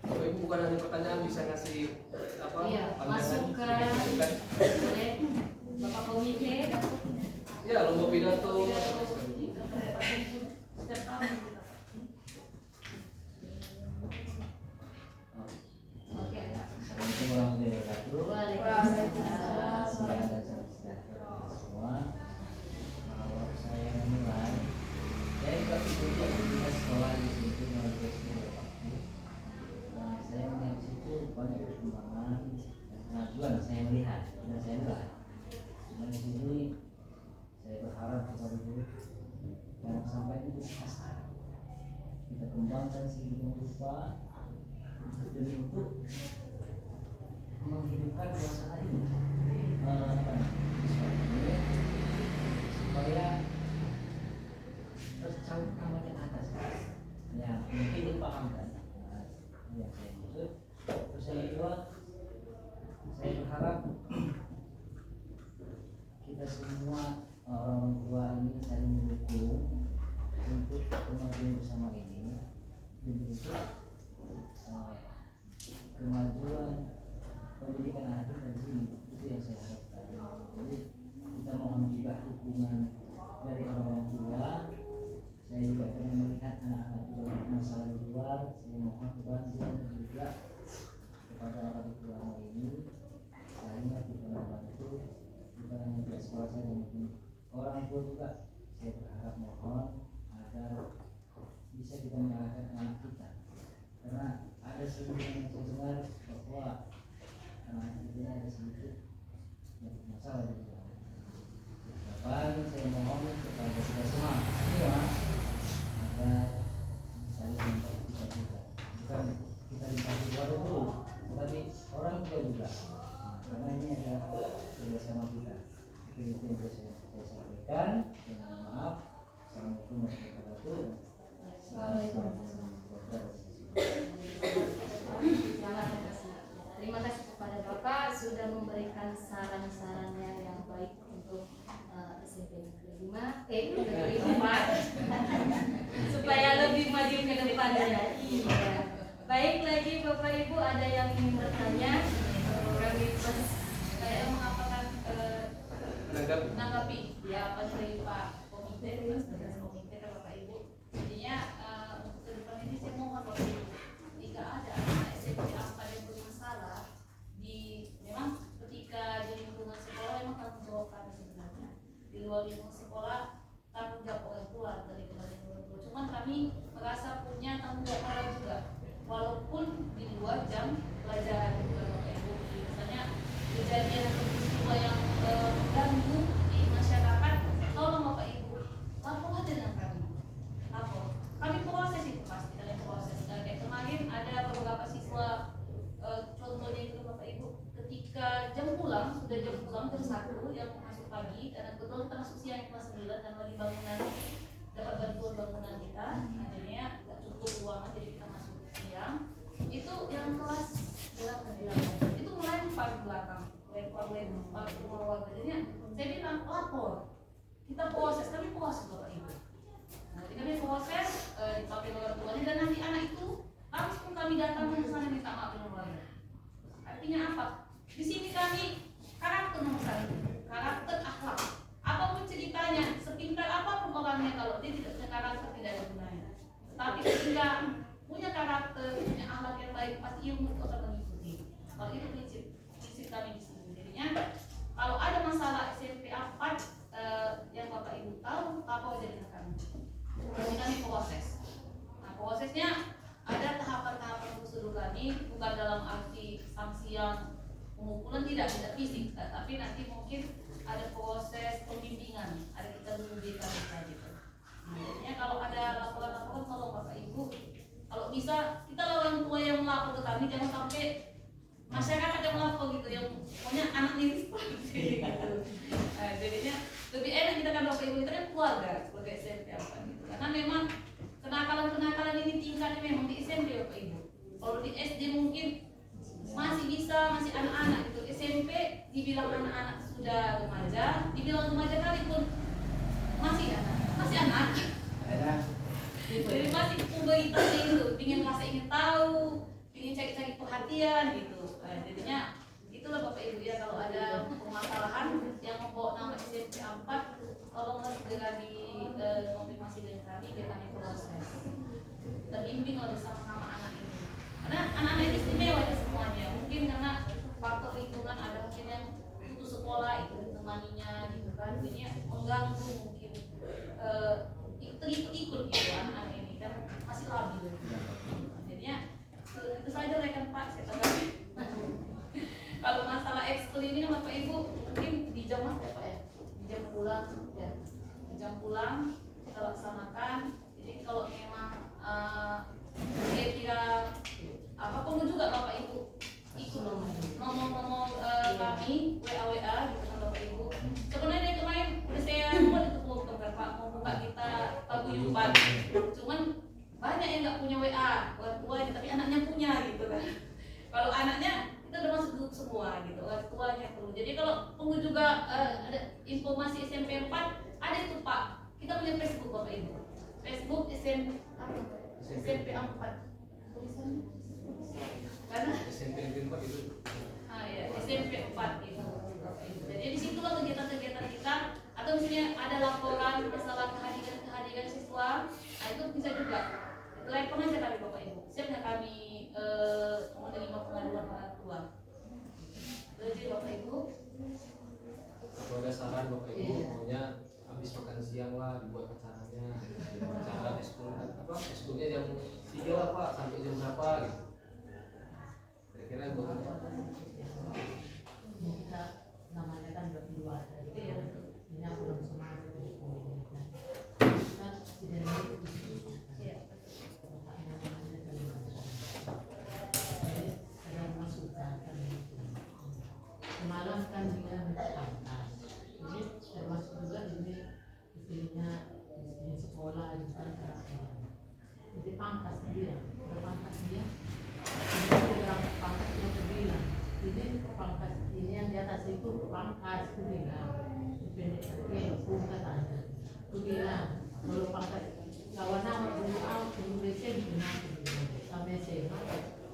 Bapak Ibu bukan ada pertanyaan, bisa ngasih apa? Iya, pandangan, masukan. Boleh Bapak Komite. Ya, lomba pidato. Oke. Assalamualaikum warahmatullahi wabarakatuh. Waalaikumsalam. Semua, kalau saya menilai, dari ketika kita sekolah di situ melalui waktu, saya melihat di situ banyak perkembangan dan kemajuan. Saya melihat dan saya lihat. Dan di sini saya berharap kepada guru jangan sampai itu kasar. Kita kembangkan sedemikian rupa demi untuk menghidupkan suasana ini, supaya tercangkap makin atas ya, mungkin dipahamkan yang saya maksud. Terus yang kedua, saya berharap kita semua orang tua ini saling mendukung untuk kemajuan bersama ini, untuk kemajuan pendidikan anak kita di sini. Itu yang saya harapkan. Jadi kita mohon juga dukungan dari orang tua. Saya juga pernah melihat anak-anak juga masalah di luar. Saya mohon bantuan juga kepada orang tua ini. Saya kita membantu, bukan hanya di sekolah saya, mungkin orang tua juga. Saya berharap mohon agar bisa kita menyalahkan anak kita, karena ada sedikit yang saya dengar bahwa anak kita ada sedikit masalah di dalam. Bapak, saya mohon kepada kita semua agar saling kita juga, bukan kita dikasih kepada guru, tetapi orang tua juga. Karena ini adalah kerjasama kita. Itu yang bisa saya sampaikan. Dengan maaf. Assalamualaikum warahmatullahi wabarakatuh. Terima kasih kepada Bapak sudah memberikan saran-sarannya yang baik untuk SMP Negeri 5, Negeri 4 supaya lebih maju ke depannya. Iya. Baik, lagi Bapak Ibu ada yang ingin bertanya? Kami Saya mengatakan menanggapi ya apa dari Pak Komite, Komite dan Bapak Ibu. Intinya untuk ke depan ini saya mohon Bapak Ibu, jika ada anak SMP apa yang bermasalah memang ketika di lingkungan sekolah memang tanggung jawab kami sebenarnya. Di luar lingkungan sekolah tanggung jawab orang tua dari orang tua. Cuman kami merasa punya tanggung jawab moral juga, walaupun di luar jam pelajaran juga Bapak Ibu. Misalnya kejadian atau peristiwa yang mengganggu di masyarakat, tolong Bapak Ibu lapor aja dengan kami. Lapor. Kami proses itu pasti, kalian proses. Kayak kemarin ada beberapa siswa, contohnya itu Bapak Ibu, ketika jam pulang, sudah jam pulang jam 1 yang masuk pagi, karena kebetulan kita masuk siang kelas 9 dan lagi bangunan, dapat bantuan bangunan kita, akhirnya nggak cukup ruangan jadi kita masuk siang. panjang, itu yang kelas berapa ya? Itu melempar ke belakang, lempar ke bawah. Jadinya saya bilang lapor, kita proses, kami proses Bapak Ibu. Nanti kami proses dipanggil orang tuanya dan nanti anak itu langsung kami datang ke sana minta maaf dengan keluarga. Artinya apa? Di sini kami karakter nomor satu, karakter akhlak. Apapun ceritanya, sepintar apapun orangnya, kalau dia tidak punya karakter tidak ada gunanya. Tetapi ketika punya karakter, punya akhlak yang baik, pasti ilmu itu akan mengikuti. Kalau itu prinsip kami di sini. Jadinya kalau ada masalah SMP 4 yang Bapak Ibu tahu, apa jadi kami. Kemudian kami proses. Nah, prosesnya ada tahapan-tahapan prosedur kami, bukan dalam arti sanksi yang pemukulan, tidak fisik, tapi nanti mungkin ada proses pembimbingan, ada kita memberikan gitu. Jadinya kalau ada laporan-laporan, tolong Bapak Ibu, kalau bisa kita orang tua yang melapor ke kami, jangan sampai masyarakat yang melapor gitu, yang pokoknya anak niris gitu. Nah, jadinya lebih enak kita kan Bapak Ibu, kita kan keluarga sebagai SMP apa gitu. Karena memang kenakalan-kenakalan ini tingkatnya memang di SMP Bapak Ibu. Kalau di SD mungkin masih bisa, masih anak-anak gitu. SMP dibilang anak-anak sudah remaja, dibilang remaja kali pun masih anak. Jadi masih pubertas itu, ingin tahu, ingin cari-cari perhatian gitu. Nah, jadinya itulah Bapak Ibu ya, kalau ada permasalahan yang membawa nama SMP 4, tolonglah segera konfirmasi dengan kami, biar kami proses. Kita bimbing lah bersama-sama anak ini. Karena anak-anak ini istimewa ya semuanya. Mungkin karena faktor lingkungan, ada mungkin yang putus sekolah itu ditemaninya gitu kan, ini mengganggu mungkin ikut-ikut gitu anak-anak ini kan masih labil. Jadinya itu saja rekan Pak, saya katakan. Kalau masalah ekskul ini kan Bapak Ibu mungkin di jam apa ya Pak ya? Di jam pulang ya. Di jam pulang kita laksanakan. Jadi kalau memang kira-kira apapun juga Bapak Ibu ikut ngomong kami WA gitu kan Bapak Ibu. Sebenarnya kemarin udah saya buat itu program Pak, mau buka kita paguyuban. Cuman banyak yang nggak punya WA, orang tua tapi anaknya punya gitu kan. Kalau anaknya kita udah masuk grup semua gitu, orang tuanya perlu. Jadi kalau perlu juga ada informasi SMP 4, ada itu Pak. Kita punya Facebook Bapak Ibu. Facebook SMP 4. Tulisannya karena SMP 4 itu. Ya, SMP 4 itu. Jadi disitulah kegiatan-kegiatan kita, atau misalnya ada laporan masalah kehadiran siswa, nah itu bisa juga. Telepon aja kami Bapak Ibu. Siap nggak kami menerima pengaduan orang tua? Jadi Bapak Ibu. Kalau ada saran Bapak Ibu, maunya habis makan siang lah dibuat acaranya, acara eskulnya jam 3 lah Pak, sampai jam berapa gitu. Kira-kira buat kita namanya kan berdua, jadi ini aku belum semangat kita tidak ada masukan semalam kan dia pangkas, jadi termasuk juga ini istrinya di sekolah di sana, jadi pangkas dia pangkas yang terbilang, jadi pangkas ini yang di atas itu pangkas itu bilang dipendekkan pun katanya, itu bilang kalau pangkas kawan awak dulu saya dikenal sampai saya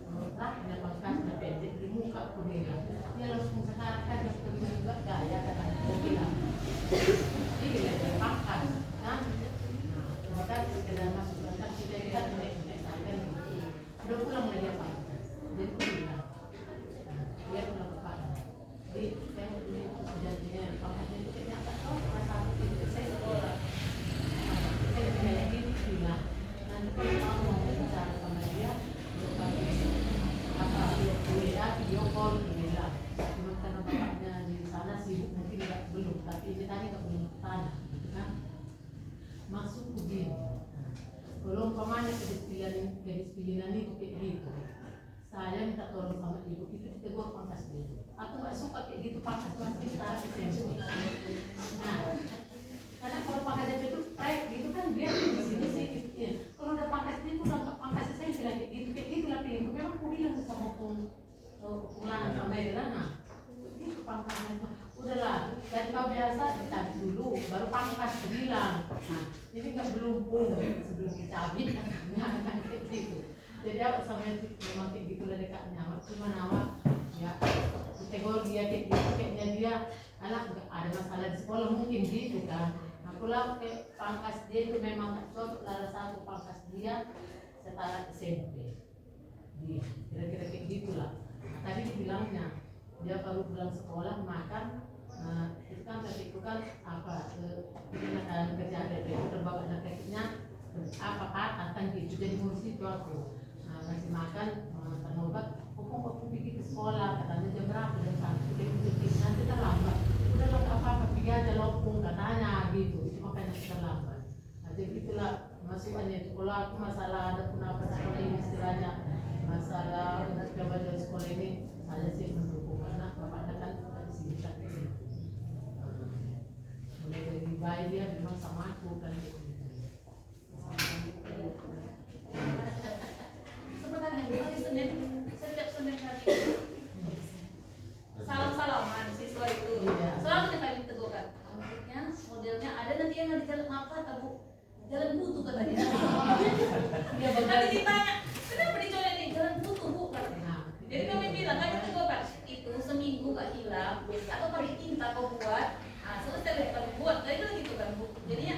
menurutnya pangkasnya pendek di muka aku bilang dia langsung sekarang kan yang kedua juga gaya katanya aku bilang ini dia pangkas kan, nah kita sekedar masuk kan kita lihat naik sampai udah pulang lagi apa dia bilang dia pulang ke Padang, jadi saya ini kejadiannya pangkasnya itu ternyata masalah itu saya sekolah saya kayak gini bilang nanti kalau mau bicara sama dia apa WA video call bilang cuma karena bapaknya di sana sibuk mungkin belum, tapi ini tadi nggak belum tanya gitu kan, maksud begini kalau umpamanya kedisiplinan itu kayak gitu, saya minta tolong sama ibu itu ditegur pangkas dia, aku nggak suka kayak gitu pangkas masih kita nah karena kalau pangkas itu kayak gitu kan dia di sini sih gitu ya. Kalau udah pangkas itu udah pangkas saya bilang kayak gitu pulang sama Ella, nah itu pangkasnya udahlah dari kau biasa dicabit dulu baru pangkas bilang nah ini nggak berlumpur sebelum dicabit kan kayak gitu jadi aku sama itu memang kayak gitu lah dekatnya cuma nama ya kategori dia kayak gitu kayaknya dia anak nggak ada masalah di sekolah mungkin gitu kan aku lah kayak pangkas dia itu memang cocok salah satu pangkas dia setara SMP di kira-kira kayak gitulah nah, tadi dibilangnya dia baru pulang sekolah makan itu kan tadi itu kan apa kerjaan dari itu terbawa anak kecilnya apa patah kan gitu jadi ngurus itu aku ngasih makan makan obat kok pergi ke sekolah katanya jam berapa jam 1 nanti terlambat udah lah apa pergi aja lopung katanya gitu itu makanya terlambat nah jadi itulah masukannya itu kalau aku masalah ada pun apa sekolah ini istilahnya masalah untuk coba dari sekolah ini saya sih mendukung karena bapaknya kan di sini mulai dari bayi dia memang sama aku kan sebenarnya hari Senin setiap Senin hari salam-salaman siswa itu selalu kita diteguhkan modelnya ada nanti yang di jalan apa tabu jalan butuh katanya nanti ditanya kenapa dicoret nih jalan butuh bu katanya jadi kami bilang kami teguhkan itu seminggu gak hilang atau kami tinta kau buat selesai kami buat dari itu gitu kan bu jadinya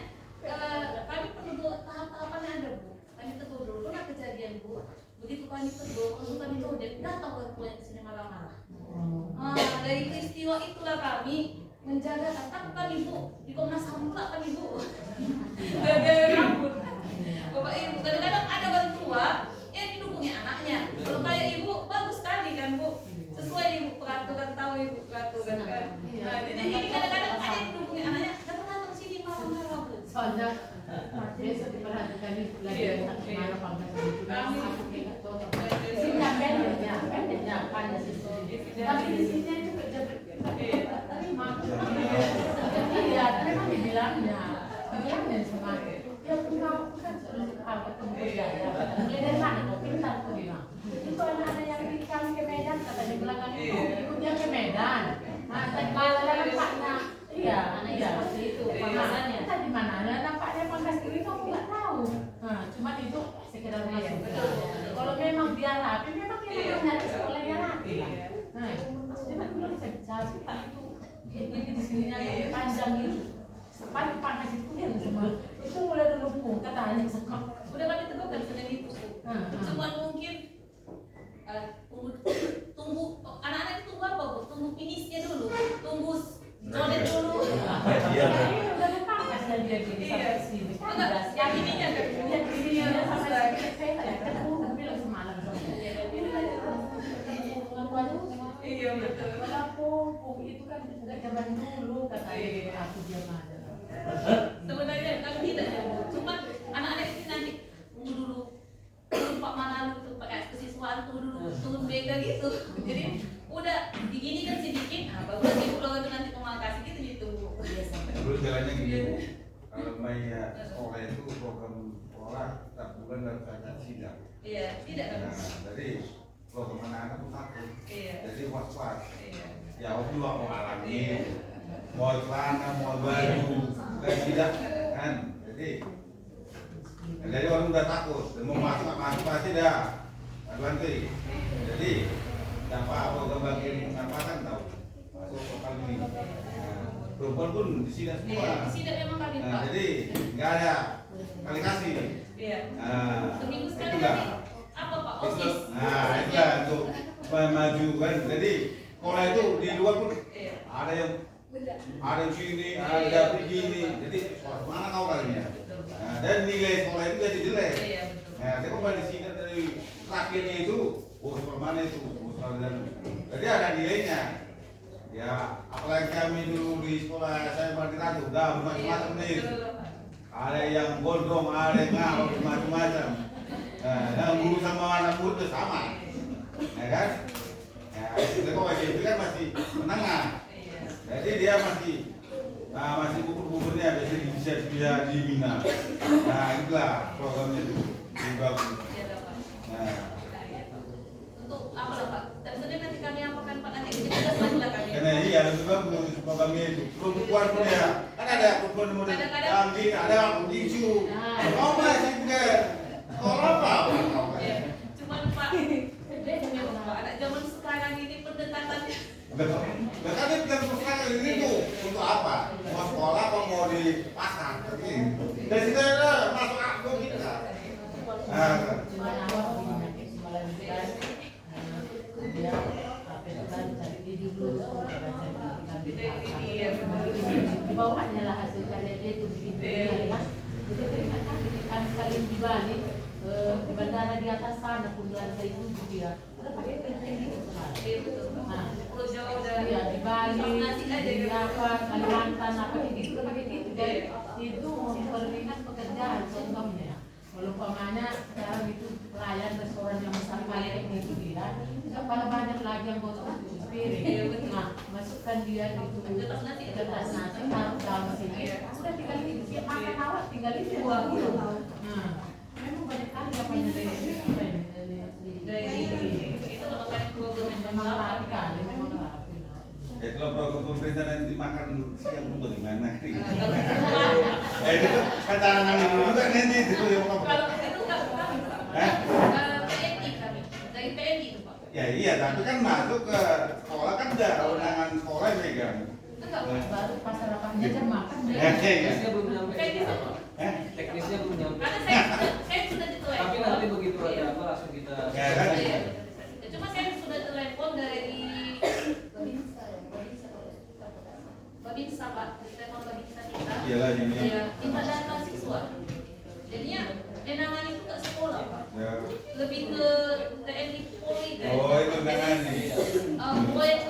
kami perlu tahap-tahapannya ada bu kami teguh dulu pernah kejadian bu begitu kami teguh langsung kami kemudian datang ke kuliah di sini marah-marah dari peristiwa itulah kami menjaga tapi kami bu di Komnas HAM pula kami bu gara-gara rambut bapak ibu kadang-kadang ada orang tua yang didukungnya anaknya kalau kayak ibu bagus sekali kan bu sesuai ibu peraturan tahu ibu peraturan kan jadi ini kadang-kadang ada yang didukungnya anaknya datang sini marah-marah bu soalnya besok diperhatikan itu lagi mana pangkat itu aku ingat tuh sini pendeknya pada situ tapi di sini itu kerja tapi maksudnya memang dibilangnya sama ya punya kan sudah pangkat kerja ya mulai dari mana kok pintar tuh bilang itu anak-anak yang dikirim ke Medan katanya bilang kan ikutnya ke Medan nah tadi malah nampaknya iya seperti itu pengasannya tadi mana nampaknya pangkas ini kamu nggak tahu nah cuma itu sekedar masuk kalau memang dia rapi memang dia harus sekolahnya rapi nah cuma belum saya bicara itu di sininya panjang itu panjang pangkas itu yang semua itu mulai terlumpung katanya udah kami teguhkan Senin itu cuma mungkin tunggu anak-anak itu tunggu apa bu tunggu finishnya dulu tunggu jonet dulu udah pangkas dan dia gini sampai sini yang ininya kan yang gini udah sampai sini saya ketemu bilang semalam iya betul walaupun itu kan nggak zaman dulu katanya aku dia ada sebenarnya kami tidak ya bu cuma anak-anak ini nanti tunggu dulu Pak Manalu tuh pakai kesiswaan tunggu dulu turun beda gitu jadi udah digini kan sedikit bagus ibu kalau itu nanti pemakasih gitu ditunggu Dulu jalannya gini bu, kalau Maya sekolah itu program sekolah setiap bulan harus ada sidang. iya tidak kan Jadi program anak-anak itu takut, iya jadi was-was. iya Ya aku juga mau alami, mau celana, mau baju, kan tidak kan. Jadi orang udah takut, dan mau masuk pasti dah nanti. Jadi apa bagian apa kan tahu masuk lokal ini. Perempuan pun di sini semua. di sini memang kami pak Jadi nggak ada kali kasih. iya seminggu sekali Itulah. nanti apa pak osis Nah itulah untuk maju kan. Jadi sekolah itu di luar pun iya ada yang sini, ada begini. Jadi mana kau kalinya? Nah, dan nilai sekolah itu jadi jelek. iya betul Nah, saya kembali di sini dari terakhirnya itu, permana itu, jadi ada nilainya. Ya, apalagi kami dulu di sekolah saya Martiratu, udah macam-macam nih. Ada yang gondrong, ada yang ngawur, macam-macam. Nah, yang guru sama anak murid itu sama, ya kan? Ya, itu kok itu kan masih menengah. Jadi dia masih buku-bukunya bisa dibina. Nah, itulah programnya itu bagus. iya pak Nah, untuk apa lah pak dan sebenarnya nanti iya lebih bagus programnya itu. Perempuan pun ya, kan ada perempuan model kambing, ada tisu. Oh masih juga. Kalau apa? Cuman Pak, anak zaman sekarang ini pendekatannya. Makanya bukan persoalan ini tuh untuk apa? Mau sekolah apa mau di pasar? Dari situ ada masuk aku kita. Cuma awal begini, semalam dia apa itu kan cari di dulu di bawahnya lah hasil karya dia itu begitu ya. Jadi ternyata kan saling dibalik di bandara di atas sana pun lantai 7 dia. Udah pakai penting gitu sekarang. Nah, Pulau Jawa udah ya di Bali, nasi aja di gitu. apa Kalimantan apa gitu pakai gitu deh. Itu memperlihat pekerjaan contohnya. Kalau umpamanya sekarang itu pelayan restoran yang besar kayak itu dia, kepala banyak lagi yang botol piring. Nah, masukkan dia itu kertas nasi taruh dalam sini. Udah tinggal ini dia makan awak tinggal ini buang dulu. Nah, memang banyak kali apa yang dari itu merupakan program yang memang rapi kali, memang rapi. Ya kalau program pemerintah nanti makan siang itu bagaimana? Itu katakan juga nanti itu yang mau. kalau itu nggak Hah? PNI kami dari PNI itu Pak. Ya iya, tapi kan masuk ke sekolah kan ada kewenangan sekolah yang megang. Itu nggak Baru pas sarapannya jam makan dia. Ya, iya. Teknisnya belum nyampe. kayak gitu. Teknisnya belum nyampe. Karena saya sudah ditelepon. Tapi nanti begitu ada apa langsung kita. Ya kan? Iya. Cuma saya sudah telepon dari Babinsa Pak, telepon Babinsa kita. Iyalah ini. Iya, kita data siswa. Jadinya enangan itu ke sekolah Pak. Ya. Lebih ke TNI Polri kan. Oh itu dengan nih. Proyek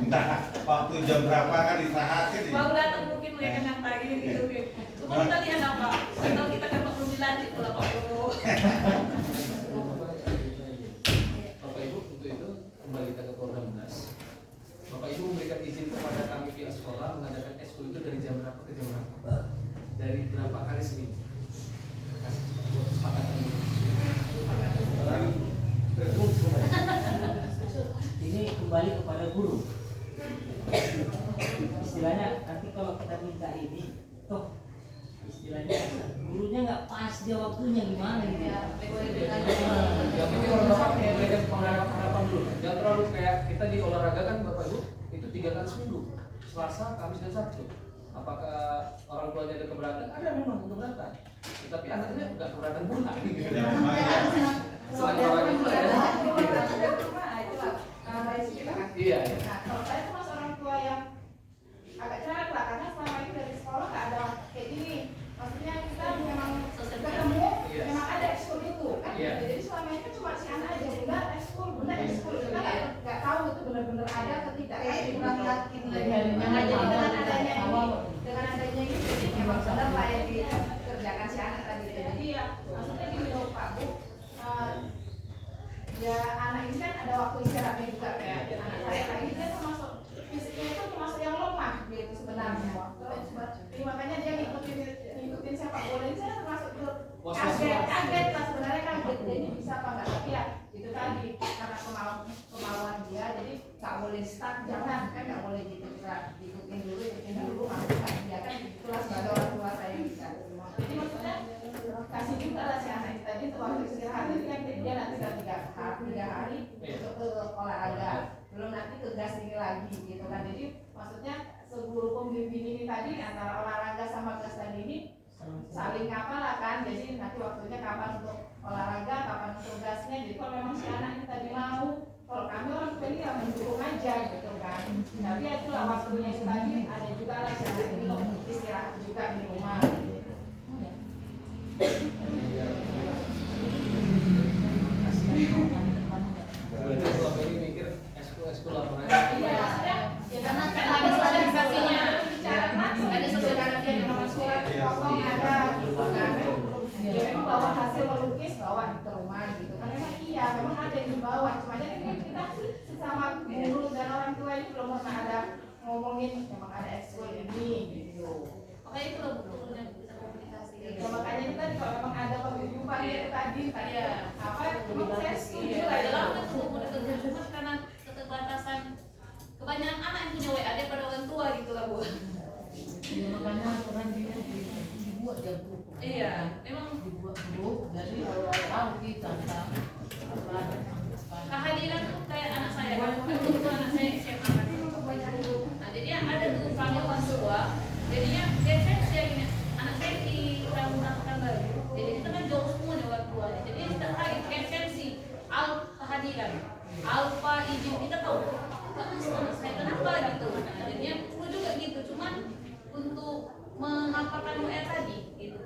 Entah waktu jam berapa kan istirahatin nih. baru datang mungkin mereka nantangin gitu. Cuma kita lihat apa? Atau kita kan belum dilanjut pula Pak. Bapak Ibu untuk itu kembali kita ke program gas. Bapak Ibu memberikan izin kepada kami pihak sekolah mengadakan ekskul itu dari jam berapa ke jam berapa? Dari berapa kali seminggu? Kesepakatan ini. Ini kembali kepada guru. Istilahnya nanti kalau kita minta ini, toh istilahnya gurunya nggak pas dia waktunya gimana gitu ya. Yang ini orang bapak memberikan pengharapan dulu. Jangan terlalu kayak kita di olahraga kan Bapak Ibu itu 3 kali seminggu, Selasa, Kamis dan Sabtu. Apakah orang tuanya ada keberatan? Ada memang keberatan. Tapi anaknya nggak keberatan pula. Gitu. Ya memang ya. Selain olahraga pula ya. Iya. Nah, kalau saya tuh mas orang tua yang agak cerewet lah, karena selama ini dari sekolah nggak ada kayak gini. Maksudnya kita memang ketemu, Iya. memang ada ekskul itu kan. Iya. Jadi selama ini cuma si anak aja benar ekskul, benar ekskul. Kita nggak tahu itu benar-benar ada atau tidak. Kan kurang yakin lagi. Nah, jadi dengan adanya ini, jadi memang benar lah yang dikerjakan si anak tadi. Jadi ya maksudnya gini loh Pak Bu. Ya anak ini kan ada waktu istirahatnya juga kayak anak saya lagi dia termasuk fisiknya itu termasuk yang lemah gitu sebenarnya. Jadi makanya dia ngikutin sepak bola ini saya termasuk kaget lah sebenarnya kaget jadi bisa apa enggak, tapi ya itu tadi karena kemauan dia jadi nggak boleh start, jangan kan nggak boleh gitu, kita ikutin dulu masukkan dia kan itulah sebagai orang tua saya bisa. Jadi maksudnya kasih juga lah si anak itu tadi untuk waktu istirahat itu kan dia nanti udah 3 hari untuk ke olahraga, belum nanti ke gas ini lagi gitu kan. Jadi maksudnya seguru pembimbing ini tadi antara olahraga sama gas tadi ini saling apa lah kan, jadi nanti waktunya kapan untuk olahraga, kapan untuk gasnya. Jadi kalau memang si anak ini tadi mau, kalau kami orang tua ini ya mendukung aja gitu kan. Tapi ya itulah waktunya itu tadi ada juga lah si anak ini untuk istirahat juga di rumah. Berarti selama ini mikir ekskul apa aja? Iya, ya karena kan ada sosialisasinya, bicara mas, ada sosialisasi yang nomor surat, potong ada gitu kan. Ya memang bawa hasil melukis bawa ke rumah gitu kan. Memang iya, memang ada yang dibawa. Cuma aja kan kita sesama guru dan orang tua ini belum pernah ada ngomongin memang ada ekskul ini gitu. Makanya itu loh Bu, alfa izin kita tahu saya kenapa gitu. Nah, jadinya perlu juga gitu, cuman untuk mengapakan WA tadi gitu.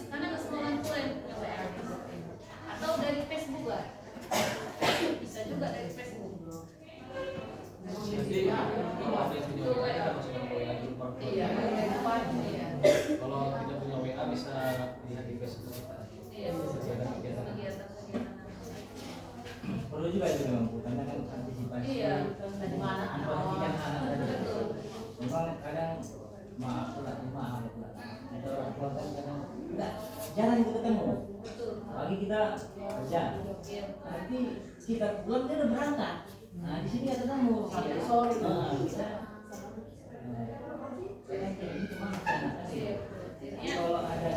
Karena nggak semua orang tua yang punya WA gitu. Atau dari Facebook lah, bisa juga dari Facebook. Jadi kalau ada yang punya WA kita masukkan ke WA grup orang tua. Iya, iya. Kalau tidak punya WA bisa lihat di Facebook kita. Iya, Kegiatan-kegiatan. kegiatan-kegiatan. Perlu juga itu memang Bu, karena kan antisipasi Iya, dari mana anak memperhatikan anak tadi. betul. Memang kadang maaf pula ada orang tua kan kadang enggak jarang itu ketemu. Betul. Pagi kita kerja, Iya. nanti kita pulang dia udah berangkat. Nah di sini ada tamu sampai sore. Nah, kita kadang kayak gitu memang anak tadi. Iya. Kalau ada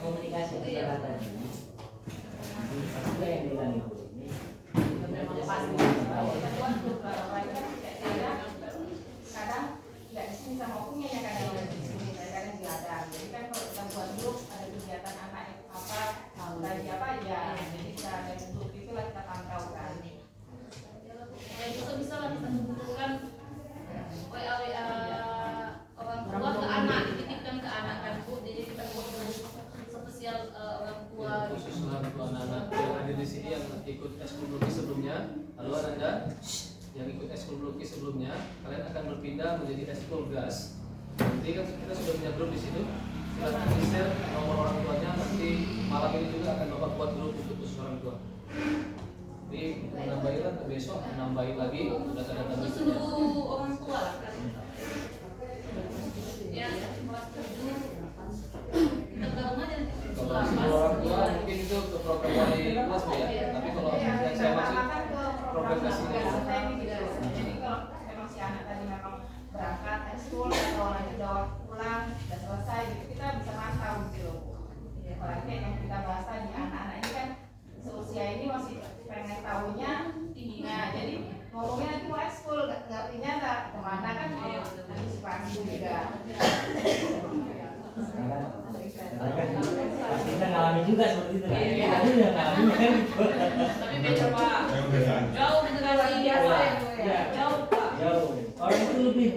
komunikasi antara tadi, nanti pasti yang bilang itu ini memang pasti. Kadang nggak di sini sama punya ya, kadang ada di sini, kadang di ladang. Jadi kan kalau kita buat grup ada kegiatan anak apa lagi apa ya, jadi kita ada grup itulah kita pantau kan. Ya bisa lah kita mengumpulkan WA orang tua ke anak, dititipkan ke anak kan Bu. Jadi kita buat spesial orang tua. Khusus orang tua anak yang ada di sini yang ikut eskul lukis sebelumnya. Lalu Anda yang ikut eskul lukis sebelumnya, kalian akan berpindah menjadi eskul gas. Nanti kan kita sudah punya grup di situ. Silahkan di-share nomor orang tuanya. Nanti malam ini juga akan Bapak buat grup untuk khusus orang tua. Jadi menambahin kan besok menambahin lagi data-data Untuk berikutnya. seluruh orang tua lah kan. Ya, kelas 7 kita gabung aja nanti. Kalau di seluruh orang tua mungkin itu ke program dari kelas ya. Tapi kalau yang saya maksud program kelas ini. Jadi kalau memang si anak tadi memang berangkat ekskul atau nanti udah waktu pulang udah selesai gitu, kita bisa mantau gitu loh. Apalagi kayak yang kita bahas tadi, anak-anak ini kan seusia ini masih pengen tahunya tinggi. Nah jadi ngomongnya nanti mau ekskul nggak ternyata kemana kan antisipasi juga. Pasti kita ngalamin juga seperti itu kan? Ada yang ngalamin kan gitu. Tapi beda Pak. Jauh dengan lagi biasa ya Bu ya. Jauh Pak. Jauh. Orang itu lebih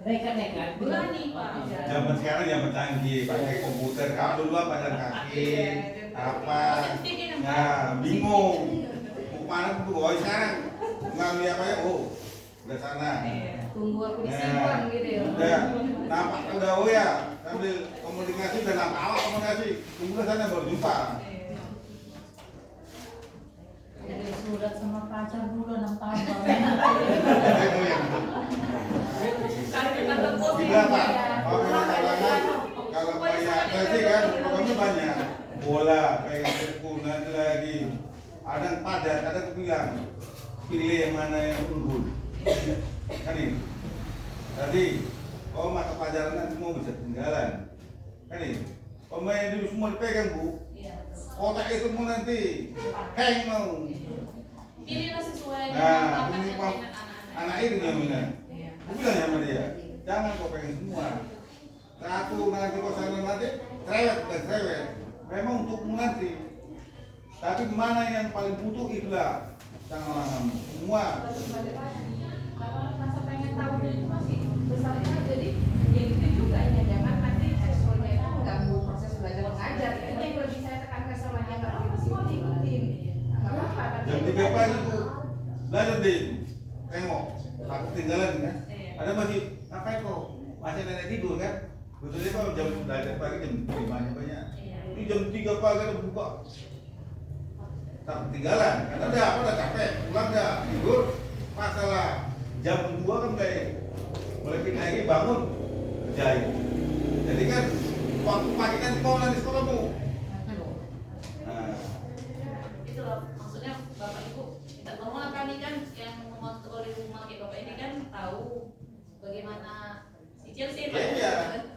nekat. Berani Pak. Zaman sekarang zaman canggih, pakai komputer. Kalau dulu apa jalan kaki, apa, nah bingung. Mau mana tuh, oh sekarang ngambil apa ya? Oh, udah sana. Tunggu aku disimpan gitu ya. Udah, nampak udah oh ya, sambil komunikasi udah nampak awak komunikasi. Tunggu ke sana baru jumpa. Jadi sudah sama pacar dulu 6 tahun. Itu yang tidak pak. Kalau banyak nanti kan programnya banyak. Bola, kayak sepuluh nanti lagi. Ada yang padat, ada yang bilang pilih yang mana yang unggul. Kan ini. Tadi, oh mata pelajaran nanti semua bisa ketinggalan. Kan ini. Pemain dulu semua dipegang Bu. Otak itu semua nanti hang mau. Pilihlah sesuai Nah, dengan ini bakat mau dan anak-anak. anak itu yang minat. Aku bilang sama dia, jangan kau pengen semua. Satu nanti kau sana nanti cerewet. Memang untukmu nanti. Tapi mana yang paling butuh itulah tangan semua. Kalau rasa pengen tahu itu masih besarnya, jadi ya gitu juga ya, jangan nanti ekskulnya itu mengganggu proses belajar mengajar. Ini yang lebih saya tekankan sama dia, nggak perlu disini ikutin, nggak apa-apa. Jam 3 pagi itu belajar deh, tengok. Aku tinggalan kan. Ada masih apa kok? Masih nenek tidur kan? Betulnya kalau jam belajar pagi jam 5 banyak. Ini jam 3 pagi udah buka. Tak ketinggalan, karena udah capek, pulang dah tidur. Masalah jam 2 kan kayak mulai kita lagi bangun kerjain. Jadi kan waktu pagi kan mau nanti sekolah bu. Nah, Itu loh, maksudnya Bapak Ibu tidak normal kali kan yang mengontrol di rumah kayak Bapak ini kan tahu bagaimana si Chelsea Pak. iya,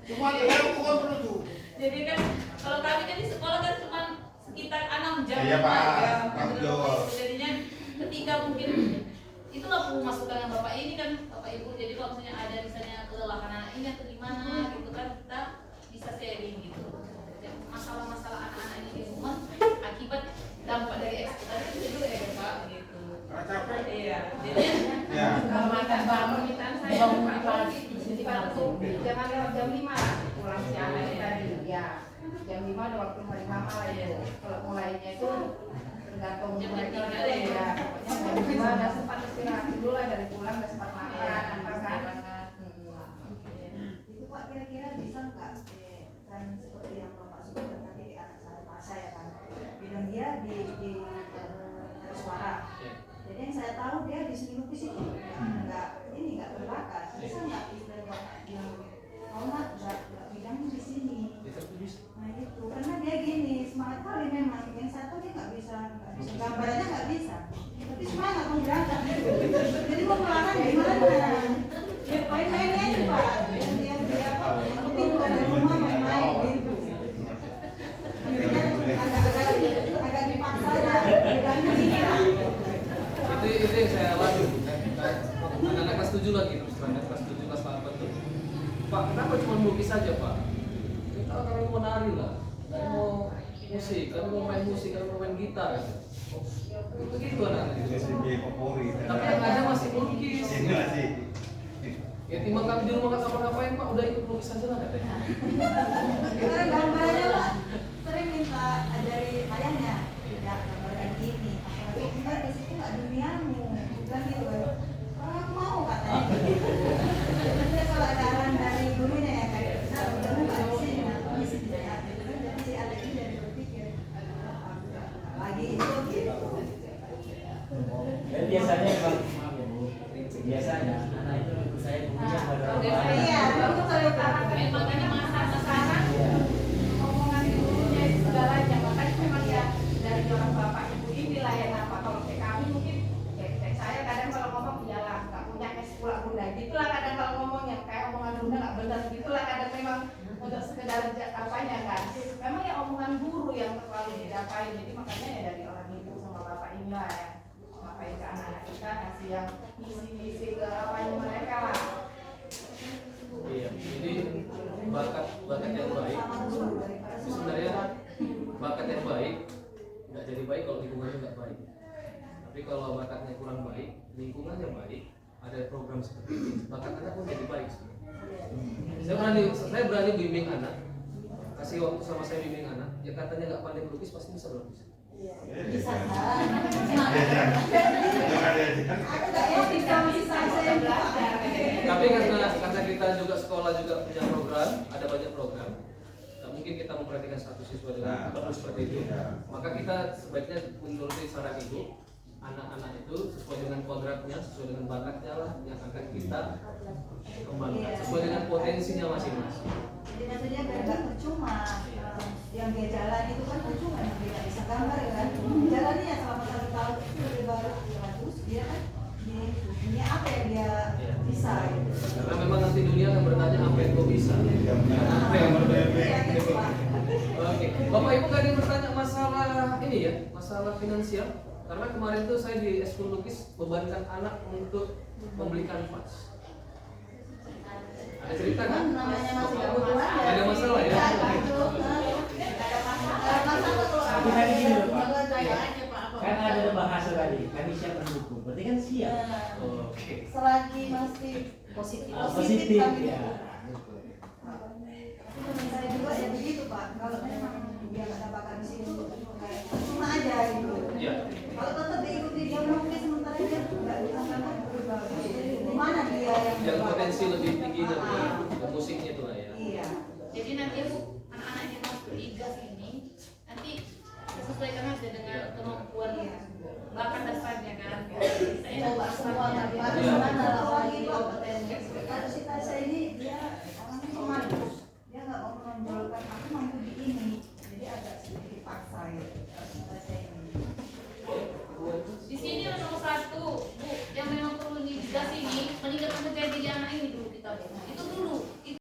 cuma ada kontrol tuh. Jadi kan kalau kami kan di sekolah kan cuma sekitar 6 jam. Iya, Pak. ya. Tanggung jawab. Jadinya ketika mungkin itulah masukan yang Bapak ini kan Bapak Ibu. Jadi kalau misalnya ada misalnya kelelahan anak ini atau gimana gitu kan kita bisa sharing gitu. Masalah-masalah anak-anak ini di rumah akibat dampak dari eksploitasi itu juga ya Pak gitu. Karena jangan lewat jam 5 lah pulang si anak itu tadi ya. Jam 5 ada waktu hari mama lah itu. Kalau mulainya itu tergantung Jam mereka 3 lagi ya. ya. Pokoknya jam 5 udah sempat istirahat dulu lah dari pulang udah sempat makan apa kan. Itu Pak kira-kira bisa nggak kan seperti yang Bapak sebutkan tadi di anak saya kan bilang dia di suara. Jadi yang saya tahu dia di seni lukis itu nggak berbakat. Bisa nggak istilah yang nggak bidangnya di sini. Nah itu karena dia gini semangat kali memang. Yang satu dia nggak bisa gambarnya nggak bisa. Tapi semangat mau berangkat gitu. Jadi mau pulangan gimana? Ya main-mainnya aja Pak. Dia tapi bukan dari rumah main-main gitu. Agak dipaksa aja. Bilangnya gini lah. Itu yang saya alami. Anak-anak kelas 7 lagi, terus terang kelas 7 kelas 8 tuh. Pak, kenapa cuma melukis saja Pak? Kita kalau mau nari lah, kalau mau musik, kalau mau main musik, kalau mau main gitar. Begitu anak-anak. SMP favorit. Tapi yang ada masih melukis. Ini masih. Ya timbang kami di rumah nggak ngapa-ngapain Pak, udah ikut melukis aja lah katanya. Karena gambarnya Pak sering minta dari ayahnya, ya gambarkan gini. Apalagi enggak di situ nggak duniamu, bilang gitu kan. Orang aku mau katanya. Terus kalau ada arahan dari gurunya ya kayak, nah kamu nggak di sini, nah di sini ya. Jadi si adik ini dari berpikir lagi itu gitu. Dan biasanya Bang, maaf ya Bu, biasanya anak itu menurut saya punya pada orang lain. Iya, itu kalau Makanya masa sekarang Omongan gurunya itu segalanya, makanya memang ya dari orang bapak ibu inilah yang apa. Kalau kayak kami mungkin kayak saya kadang kalau ngomong iyalah nggak punya es pula bunda gitulah kadang kalau ngomong yang kayak omongan bunda nggak benar gitulah kadang memang untuk sekedar apanya kan memang ya omongan guru yang terlalu didapain jadi makanya ya dari orang ibu sama bapak inilah ya ngapain ke anak-anak kita kasih yang misi-misi ke apanya mereka lah. Iya, jadi bakat yang baik itu sebenarnya bakat yang baik nggak jadi baik kalau lingkungannya nggak baik. Tapi kalau bakatnya kurang baik, lingkungannya baik, ada program seperti ini, bakat anak pun jadi baik. Saya berani bimbing anak, kasih waktu sama saya bimbing anak. Ya katanya nggak pandai melukis pasti bisa melukis. Bisa kan? Tapi karena kita juga sekolah juga punya program, ada banyak program. Nah, mungkin kita memperhatikan satu siswa dengan bagus seperti itu. Maka kita sebaiknya menuruti saran ibu, anak-anak itu sesuai dengan kodratnya, sesuai dengan bakatnya lah yang akan kita kembangkan, sesuai dengan potensinya masing-masing. Jadi maksudnya biar nggak percuma yang dia jalan itu kan percuma dia nggak bisa gambar ya kan jalannya ya selama 1 tahun itu lebih bagus dia kan di dunia apa yang dia bisa gitu. Karena memang nanti dunia akan bertanya apa yang kau bisa. Apa yang berbeda. Oke, Bapak Ibu kan yang bertanya masalah ini ya, masalah finansial. Karena kemarin tuh saya di eskul lukis bebankan anak untuk membeli kanvas. Ada cerita kan? Namanya masih kebutuhan ya. Ada masalah ya? Tapi kan gini loh Pak, kan ada bahasa tadi, kami siap mendukung, berarti kan siap. Oke. Selagi masih Positif. Positif kami ya. dukung. Teman saya juga ya begitu Pak kalau memang dia nggak ada bakat di situ kayak cuma aja gitu. Iya. Kalau tetap diikuti dia melukis sementara dia nggak bisa kan berubah. Di mana dia Yang potensi lebih tinggi dari musiknya itu lah ya. Iya. jadi nanti Bu anak-anak yang masuk IGAS ini nanti sesuaikan aja dengan kemampuan bakat dasarnya kan. Coba semua tapi harus Iya. mana lagi kompetensi. Kalau si Tasya ini dia orangnya pemalu. Dia nggak mau menonjolkan aku mampu di ini. Jadi agak sedikit paksa gitu.